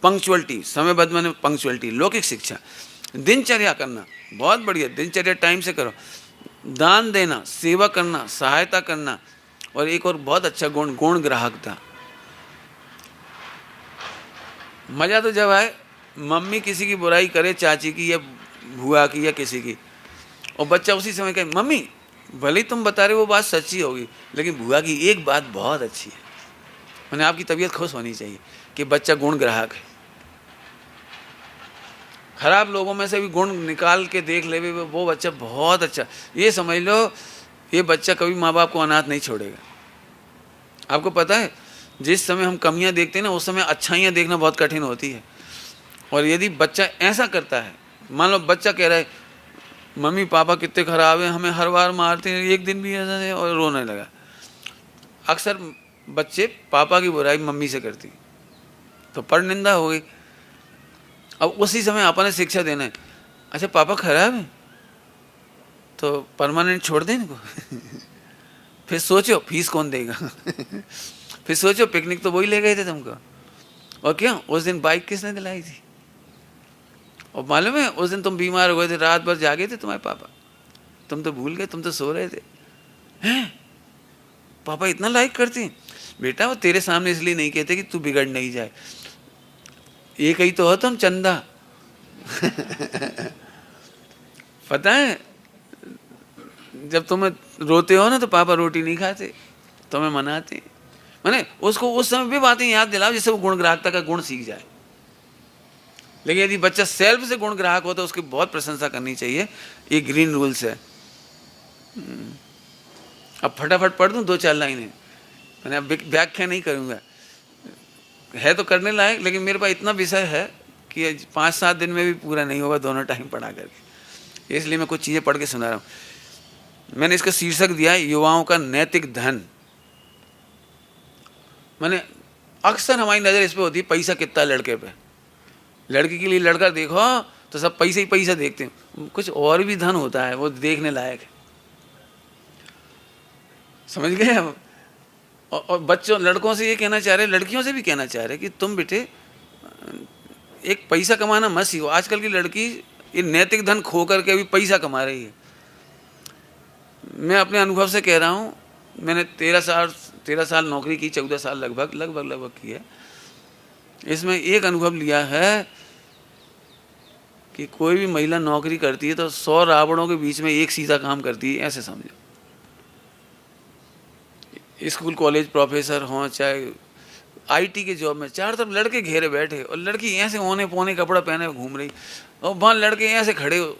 पंक्चुअलिटी, समयबद्ध माने पंक्चुअलिटी, लौकिक शिक्षा, दिनचर्या करना, बहुत बढ़िया, दिनचर्या टाइम से करो, दान देना, सेवा करना, सहायता करना, और एक और बहुत अच्छा गुण, गुण ग्राहकता। मजा तो जब आए मम्मी किसी की बुराई करे, चाची की या बुआ की या किसी की, और बच्चा उसी समय कहे मम्मी भले ही तुम बता रहे वो बात सच्ची होगी, लेकिन बुआ की एक बात बहुत अच्छी है। मैंने आपकी तबीयत खुश होनी चाहिए कि बच्चा गुण ग्राहक है। खराब लोगों में से भी गुण निकाल के देख ले वो बच्चा बहुत अच्छा। ये समझ लो ये बच्चा कभी माँ बाप को अनाथ नहीं छोड़ेगा। आपको पता है जिस समय हम कमियां देखते हैं ना, उस समय अच्छाइयाँ देखना बहुत कठिन होती है। और यदि बच्चा ऐसा करता है, मान लो बच्चा कह रहा है मम्मी पापा कितने खराब हैं, हमें हर बार मारते हैं, एक दिन भी ऐसा है, और रोने लगा। अक्सर बच्चे पापा की बुराई मम्मी से करती, तो परनिंदा हो गई। अब उसी समय अपने शिक्षा देना है, अच्छा पापा खराब है तो परमानेंट छोड़ दे इनको फिर सोचो फीस कौन देगा फिर सोचो पिकनिक तो वही ले गए थे तुमको, और क्या उस दिन बाइक किसने दिलाई थी, और मालूम है उस दिन तुम बीमार हो गए थे, रात भर जागे थे तुम्हारे पापा, तुम तो भूल गए, तुम तो सो रहे थे। हैं पापा इतना लाइक करती बेटा, वो तेरे सामने इसलिए नहीं कहते कि तू बिगड़ नहीं जाए, एक ही तो हो तुम चंदा पता है जब तुम रोते हो ना तो पापा रोटी नहीं खाते, तुम्हें मनाते। माने उसको उस समय भी बातें याद दिलाओ जिससे वो गुण ग्राहकता का गुण सीख जाए। लेकिन यदि बच्चा सेल्फ से गुण ग्राहक हो तो उसकी बहुत प्रशंसा करनी चाहिए। ये ग्रीन रूल्स है। अब फटाफट पढ़ दूं 2-4 लाइनें, मैंने अब व्याख्या नहीं करूंगा, है तो करने लायक, लेकिन मेरे पास इतना विषय है कि 5-7 दिन में भी पूरा नहीं होगा दोनों टाइम पढ़ा करके, इसलिए मैं कुछ चीज़ें पढ़ के सुना रहा हूँ। मैंने इसका शीर्षक दिया है युवाओं का नैतिक धन। मैंने अक्सर हमारी नज़र इस पे होती है पैसा कितना लड़के पे, लड़की के लिए लड़का देखो तो सब पैसे ही पैसा देखते हैं, कुछ और भी धन होता है वो देखने लायक है, समझ गए आप। और बच्चों लड़कों से ये कहना चाह रहे, लड़कियों से भी कहना चाह रहे कि तुम बेटे एक पैसा कमाना मत सीखो। आजकल की लड़की ये नैतिक धन खो करके अभी पैसा कमा रही है। मैं अपने अनुभव से कह रहा हूँ, मैंने 13 साल नौकरी की, 14 साल लगभग की है। इसमें एक अनुभव लिया है कि कोई भी महिला नौकरी करती है तो 100 रावणों के बीच में एक सीधा काम करती है, ऐसे समझो। स्कूल कॉलेज प्रोफेसर हों चाहे आईटी के जॉब में, चारों तरफ लड़के घेरे बैठे और लड़की ऐसे ओने पोने कपड़ा पहने घूम रही, और वहाँ लड़के ऐसे खड़े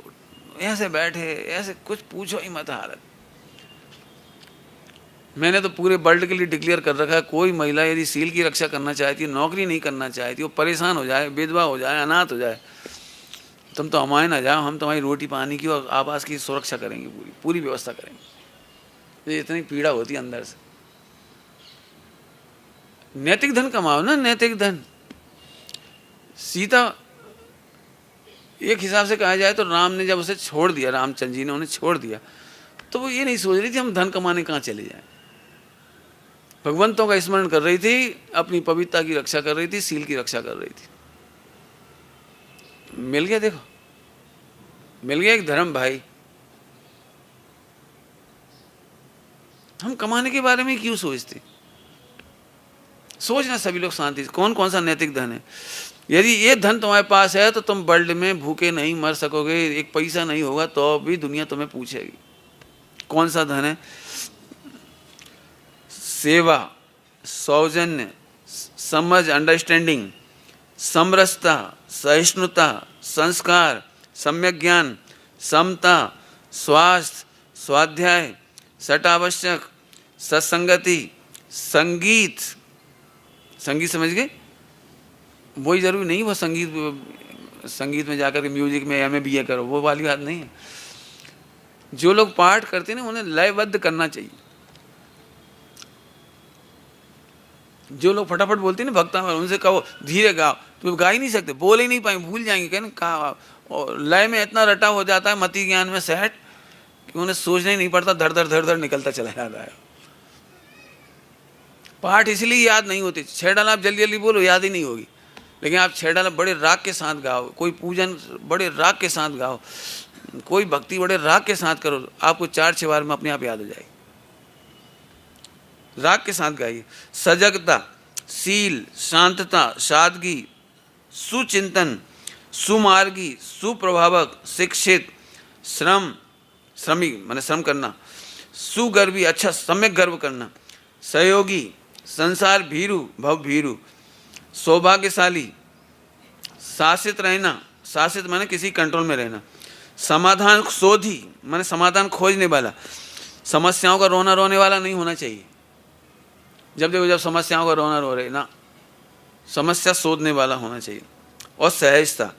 ऐसे बैठे, ऐसे कुछ पूछो ही मत हालत। मैंने तो पूरे वर्ल्ड के लिए डिक्लेयर कर रखा है, कोई महिला यदि सील की रक्षा करना चाहती है, नौकरी नहीं करना चाहती, वो परेशान हो जाए, विधवा हो जाए, अनाथ हो जाए, तुम तो हमारे ना जाओ, हम तुम्हारी रोटी पानी की और आवास की सुरक्षा करेंगे, पूरी व्यवस्था करेंगे। ये इतनी पीड़ा होती है अंदर से। नैतिक धन कमाओ ना, नैतिक धन। सीता एक हिसाब से कहा जाए तो राम ने जब उसे छोड़ दिया, रामचंद्र जी ने उन्हें छोड़ दिया, तो वो ये नहीं सोच रही थी हम धन कमाने कहाँ चले जाएं। भगवंतों का स्मरण कर रही थी, अपनी पवित्रता की रक्षा कर रही थी, सील की रक्षा कर रही थी। मिल गया, देखो मिल गया एक धर्म भाई। हम कमाने के बारे में क्यों सोचते? सोचना सभी लोग शांति से, कौन कौन सा नैतिक धन है। यदि ये धन तुम्हारे पास है तो तुम वर्ल्ड में भूखे नहीं मर सकोगे। एक पैसा नहीं होगा तो भी दुनिया तुम्हें पूछेगी कौन सा धन है। सेवा, सौजन्य, समझ, अंडरस्टैंडिंग, समरसता, सहिष्णुता, संस्कार, सम्यक ज्ञान, समता, स्वास्थ्य, स्वाध्याय, सट आवश्यक, सत्संगति, संगीत। संगीत समझ गए? वही जरूरी नहीं वो संगीत में जाकर के म्यूजिक में एमए बीए करो, वो वाली बात नहीं है। जो लोग पाठ करते हैं ना उन्हें लयबद्ध करना चाहिए। जो लोग फटाफट बोलते हैं ना भक्ता, उनसे कहो धीरे गाओ, तो गा ही नहीं सकते, बोल ही नहीं पाएंगे, भूल जाएंगे। कहना कहा, और लय में इतना रटा हो जाता है मति ज्ञान में सेट कि उन्हें सोचना ही नहीं पड़ता, धड़ धड़ निकलता चला जाता है। पाठ इसलिए याद नहीं होते। 6 डाला आप जल्दी जल्दी बोलो, याद ही नहीं होगी। लेकिन आप 6 डाला बड़े राग के साथ गाओ, कोई पूजन बड़े राग के साथ गाओ, कोई भक्ति बड़े राग के साथ करो, आपको 4-6 बार में अपने आप याद हो जाएगी। राग के साथ गाइए। सजगता, सील, शांतता, सादगी, सुचिंतन, सुमार्गी, सुप्रभावक, शिक्षित, श्रमी माने श्रम करना, सुगर्वी अच्छा सम्यक गर्व करना, सहयोगी, संसार भीरु भव भीरु, सौभाग्यशाली, शासित रहना, शासित माने किसी कंट्रोल में रहना, समाधान शोधी माने समाधान खोजने वाला, समस्याओं का रोने वाला नहीं होना चाहिए। जब देखो जब समस्याओं का रो रहे ना, समस्या शोधने वाला होना चाहिए। और सहजता,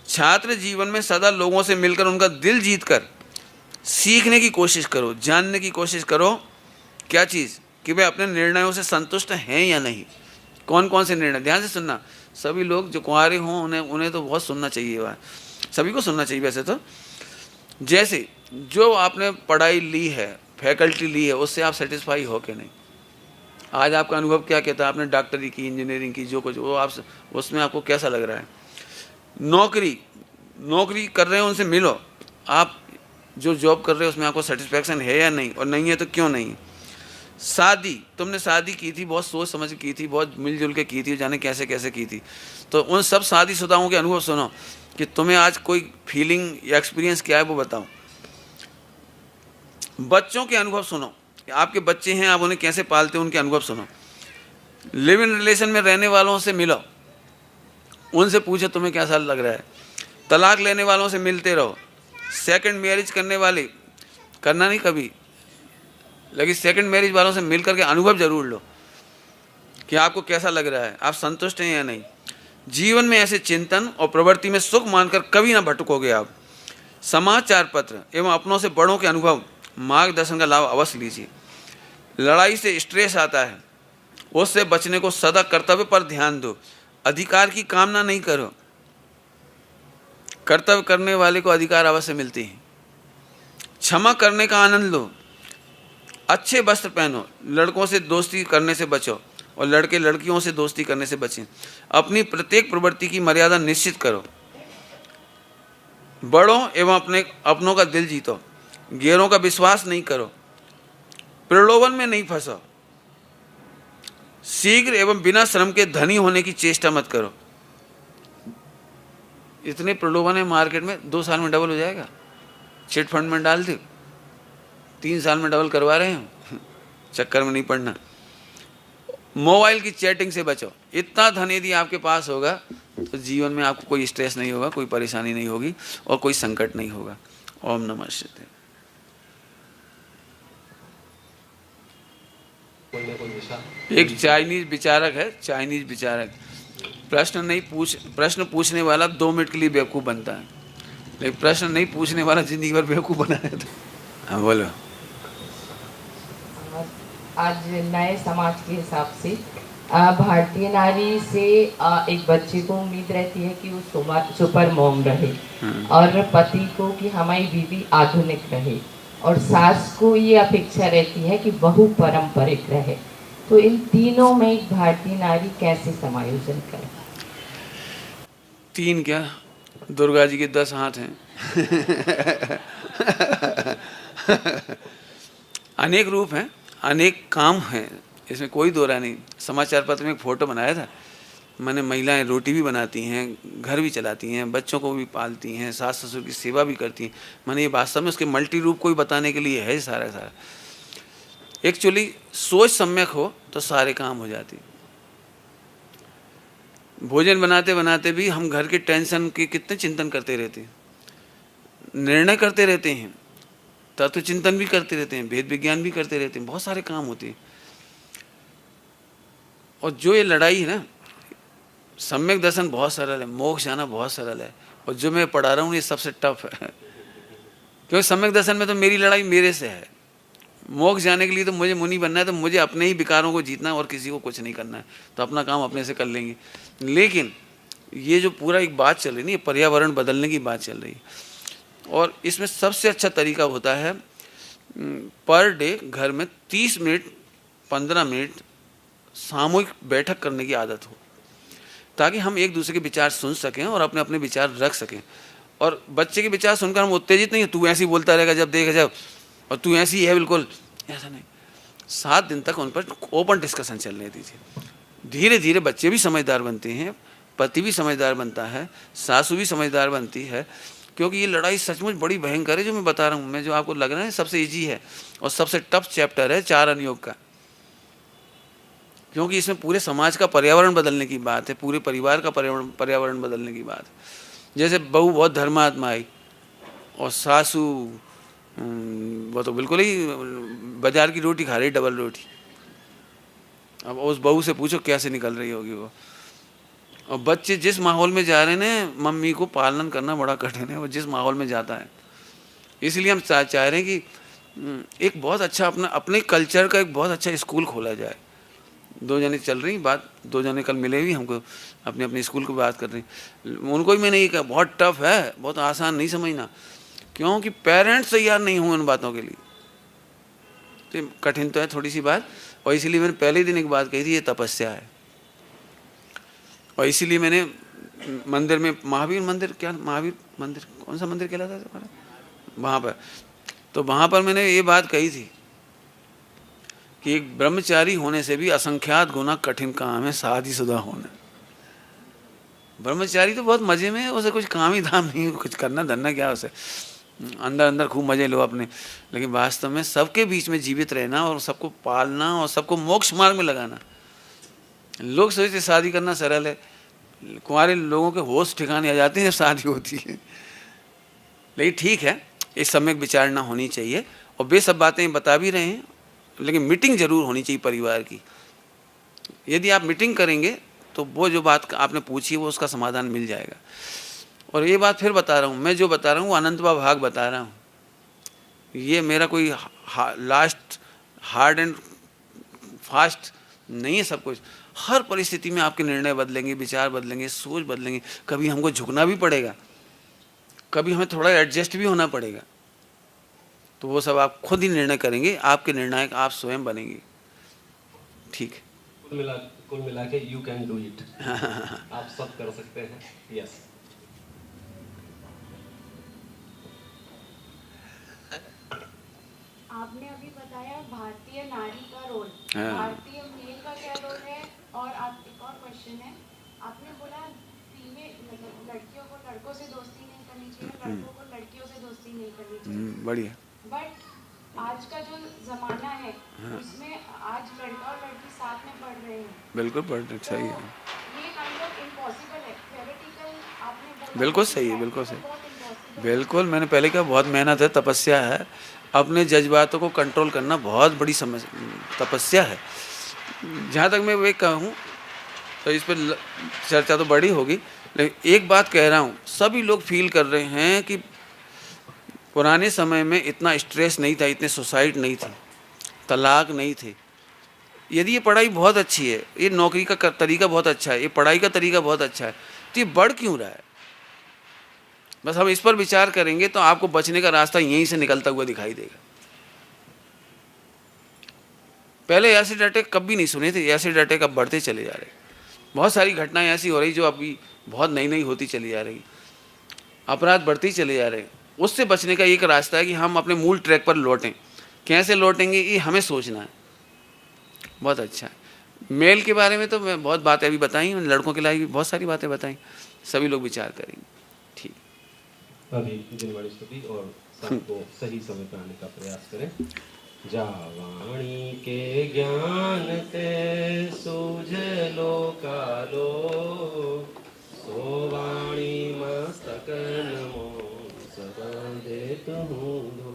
छात्र जीवन में सदा लोगों से मिलकर उनका दिल जीतकर सीखने की कोशिश करो, जानने की कोशिश करो। क्या चीज़? कि वे अपने निर्णयों से संतुष्ट हैं या नहीं। कौन कौन से निर्णय? ध्यान से सुनना। सभी लोग जो कुंवारे हों उन्हें तो बहुत सुनना चाहिए, वह सभी को सुनना चाहिए वैसे तो। जैसे जो आपने पढ़ाई ली है, फैकल्टी ली है, उससे आप सेटिस्फाई हो कि नहीं? आज आपका अनुभव क्या कहता है? आपने डॉक्टरी की, इंजीनियरिंग की, जो कुछ वो आप उसमें आपको कैसा लग रहा है? नौकरी कर रहे हो, उनसे मिलो। आप जो जॉब कर रहे हो उसमें आपको सेटिस्फैक्शन है या नहीं, और नहीं है तो क्यों नहीं? शादी, तुमने शादी की थी, बहुत सोच समझ की थी, बहुत मिलजुल के की थी, जाने कैसे कैसे की थी। तो उन सब शादीशुदाओं के अनुभव सुनो कि तुम्हें आज कोई फीलिंग या एक्सपीरियंस क्या है वो बताओ। बच्चों के अनुभव सुनो, आपके बच्चे हैं, आप उन्हें कैसे पालते हो, उनके अनुभव सुनो। लिव इन रिलेशन में रहने वालों से मिलो, उनसे पूछो तुम्हें कैसा लग रहा है। तलाक लेने वालों से मिलते रहो। सेकंड मैरिज करने वाले, करना नहीं कभी, लेकिन सेकंड मैरिज वालों से मिल करके अनुभव जरूर लो कि आपको कैसा लग रहा है, आप संतुष्ट हैं या नहीं। जीवन में ऐसे चिंतन और प्रवृत्ति में सुख मानकर कभी ना भटकोगे आप। समाचार पत्र एवं अपनों से बड़ों के अनुभव, मार्गदर्शन का लाभ अवश्य लीजिए। लड़ाई से स्ट्रेस आता है, उससे बचने को सदा कर्तव्य पर ध्यान दो। अधिकार की कामना नहीं करो, कर्तव्य करने वाले को अधिकार अवश्य मिलती है। क्षमा करने का आनंद लो। अच्छे वस्त्र पहनो। लड़कों से दोस्ती करने से बचो और लड़के लड़कियों से दोस्ती करने से बचें। अपनी प्रत्येक प्रवृत्ति की मर्यादा निश्चित करो। बड़ों एवं अपनों का दिल जीतो। गैरों का विश्वास नहीं करो। प्रलोभन में नहीं फंसो। शीघ्र एवं बिना श्रम के धनी होने की चेष्टा मत करो। इतने प्रलोभन है मार्केट में, 2 साल में डबल हो जाएगा। चिट फंड में डाल दो, 3 साल में डबल करवा रहे हैं, चक्कर में नहीं पड़ना। मोबाइल की चैटिंग से बचो। इतना धन यदि आपके पास होगा तो जीवन में आपको कोई स्ट्रेस नहीं होगा, कोई परेशानी नहीं होगी और कोई संकट नहीं होगा। ओम नमः शिवाय। एक चाइनीज विचारक है, चाइनीज विचारक, प्रश्न पूछने वाला 2 मिनट के लिए बेवकूफ़ बनता है, लेकिन प्रश्न नहीं पूछने वाला जिंदगी भर बेवकूफ़ बना रहता है। हाँ बोलो। आज नए समाज के हिसाब से भारतीय नारी से एक बच्चे को उम्मीद रहती है कि वो सुपर मॉम रहे, और पति को कि हमारी बीवी आधुनिक रहे, और सास को ये अपेक्षा रहती है कि बहू पारंपरिक रहे। तो इन तीनों में एक भारतीय नारी कैसे समायोजन करे? 3 क्या, दुर्गा जी के 10 हाथ हैं। अनेक रूप हैं, अनेक काम हैं, इसमें कोई दो राय नहीं। समाचार पत्र में एक फ़ोटो बनाया था मैंने। महिलाएं रोटी भी बनाती हैं, घर भी चलाती हैं, बच्चों को भी पालती हैं, सास ससुर की सेवा भी करती हैं। मैंने ये वास्तव में उसके मल्टी रूप को ही बताने के लिए है सारा। एक्चुअली सोच सम्यक हो तो सारे काम हो जाते। भोजन बनाते बनाते भी हम घर के टेंशन के कितने चिंतन करते रहते हैं, निर्णय करते रहते हैं। तत्व चिंतन भी करते रहते हैं, भेद विज्ञान भी करते रहते हैं, बहुत सारे काम होते हैं। और जो ये लड़ाई है ना, सम्यक दर्शन बहुत सरल है, मोक्ष आना बहुत सरल है, और जो मैं पढ़ा रहा हूँ ये सबसे टफ है। क्योंकि सम्यक दर्शन में तो मेरी लड़ाई मेरे से है। मोक्ष जाने के लिए तो मुझे मुनि बनना है, तो मुझे अपने ही विकारों को जीतना है और किसी को कुछ नहीं करना है, तो अपना काम अपने से कर लेंगे। लेकिन ये जो पूरा एक बात चल रही है, पर्यावरण बदलने की बात चल रही है, और इसमें सबसे अच्छा तरीका होता है पर डे घर में 30 मिनट 15 मिनट सामूहिक बैठक करने की आदत हो, ताकि हम एक दूसरे के विचार सुन सकें और अपने अपने विचार रख सकें। और बच्चे के विचार सुनकर हम उत्तेजित नहीं, तू ऐसे ही बोलता रहेगा जब देख जब, और तू ऐसी है बिल्कुल, ऐसा नहीं। 7 दिन तक उन पर ओपन डिस्कशन चलने दीजिए। धीरे धीरे बच्चे भी समझदार बनते हैं, पति भी समझदार बनता है, सासू भी समझदार बनती है, क्योंकि ये लड़ाई सचमुच बड़ी भयंकर है जो मैं बता रहा हूँ। मैं जो आपको लग रहा है सबसे ईजी है और सबसे टफ चैप्टर है 4 अनुयोग का, क्योंकि इसमें पूरे समाज का पर्यावरण बदलने की बात है, पूरे परिवार का पर्यावरण बदलने की बात है। जैसे बहू बहुत धर्मात्मा आई और सासू वो तो बिल्कुल ही बाजार की रोटी खा रही, डबल रोटी। अब उस बहू से पूछो कैसे निकल रही होगी वो। और बच्चे जिस माहौल में जा रहे हैं, मम्मी को पालन करना बड़ा कठिन है, वो जिस माहौल में जाता है। इसलिए हम चाह रहे हैं कि एक बहुत अच्छा अपने कल्चर का एक बहुत अच्छा स्कूल खोला जाए। 2 जने चल रही बात, 2 जने कल मिले भी हमको, अपने अपने स्कूल की बात कर रही। उनको भी मैंने ये कहा बहुत टफ है, बहुत आसान नहीं समझना, क्योंकि पेरेंट्स तैयार नहीं हुए उन बातों के लिए। तो कठिन तो है थोड़ी सी बात, और इसीलिए मैंने पहले ही दिन एक बात कही थी, ये तपस्या है। और इसीलिए मैंने मंदिर में महावीर मंदिर कौन सा मंदिर कहलाता है हमारा, वहाँ पर, तो वहाँ पर मैंने ये बात कही थी कि एक ब्रह्मचारी होने से भी असंख्यात गुना कठिन काम है शादीशुदा होना। ब्रह्मचारी तो बहुत मजे में है, उसे कुछ काम ही धाम नहीं, कुछ करना धरना क्या उसे, अंदर अंदर खूब मजे लो अपने। लेकिन वास्तव में सबके बीच में जीवित रहना और सबको पालना और सबको मोक्ष मार्ग में लगाना। लोग सोचते शादी करना सरल है, कुंवारे लोगों के होश ठिकाने आ जाते हैं जब शादी होती है। लेकिन ठीक है, इस सम्यक विचारणा होनी चाहिए, और वे सब बातें बता भी रहे हैं, लेकिन मीटिंग जरूर होनी चाहिए परिवार की। यदि आप मीटिंग करेंगे तो वो जो बात आपने पूछी है वो उसका समाधान मिल जाएगा। और ये बात फिर बता रहा हूँ, मैं जो बता रहा हूँ वो अनंतवा भाग बता रहा हूँ। ये मेरा कोई लास्ट हार्ड एंड फास्ट नहीं है सब कुछ। हर परिस्थिति में आपके निर्णय बदलेंगे, विचार बदलेंगे, सोच बदलेंगे। कभी हमको झुकना भी पड़ेगा, कभी हमें थोड़ा एडजस्ट भी होना पड़ेगा, तो वो सब आप खुद ही निर्णय करेंगे, आपके निर्णायक आप स्वयं बनेंगे। ठीक है, कुल मिला के यू कैन डू इट। आप सब कर सकते हैं। यस, आपने अभी बताया भारतीय नारी का रोल, हाँ। भारतीय मेल का क्या रोल है, और आप एक और क्वेश्चन है, आपने बोला फीमेल मतलब लड़कियों को लड़कों से दोस्ती नहीं करनी चाहिए, लड़कों को लड़कियों से दोस्ती नहीं करनी चाहिए। बढ़िया। बट आज का जो जमाना है, उसमें आज लड़का और लड़की साथ में पढ़ रहे हैं। बिल्कुल पढ़ना चाहिए। ये काइंड ऑफ इम्पॉसिबल है, थ्योरेटिकल आपने बोला, बिल्कुल सही है, बिल्कुल सही, बहुत impossible है। बिल्कुल। मैंने पहले कहा बहुत मेहनत है, तपस्या है। अपने जज्बातों को कंट्रोल करना बहुत बड़ी तपस्या है। जहाँ तक मैं वे कहूँ तो इस पर चर्चा तो बड़ी होगी, लेकिन एक बात कह रहा हूँ, सभी लोग फील कर रहे हैं कि पुराने समय में इतना स्ट्रेस नहीं था, इतने सुसाइड नहीं थे, तलाक नहीं थे। यदि ये पढ़ाई बहुत अच्छी है, ये नौकरी का तरीका बहुत अच्छा है, ये पढ़ाई का तरीका बहुत अच्छा है, तो ये बढ़ क्यों रहा है? बस हम इस पर विचार करेंगे तो आपको बचने का रास्ता यहीं से निकलता हुआ दिखाई देगा। पहले एसिड अटैक कभी नहीं सुने थे, एसिड अटैक अब बढ़ते चले जा रहे। बहुत सारी घटनाएं ऐसी हो रही जो अभी बहुत नई नई होती चली जा रही, अपराध बढ़ते ही चले जा रहे हैं। उससे बचने का एक रास्ता है कि हम अपने मूल ट्रैक पर लौटें। कैसे लौटेंगे ये हमें सोचना है। बहुत अच्छा है। मेल के बारे में तो मैं बहुत बातें अभी बताई, लड़कों के लिए भी बहुत सारी बातें बताई, सभी लोग विचार करेंगे। ठीक, अभी जिनवाणी स्तुति और सबको सही समय पर आने का प्रयास करें। जावाणी के ज्ञान ते सूझ लो कालो, सोवाणी मस्तक नमो सदा देत हूँ।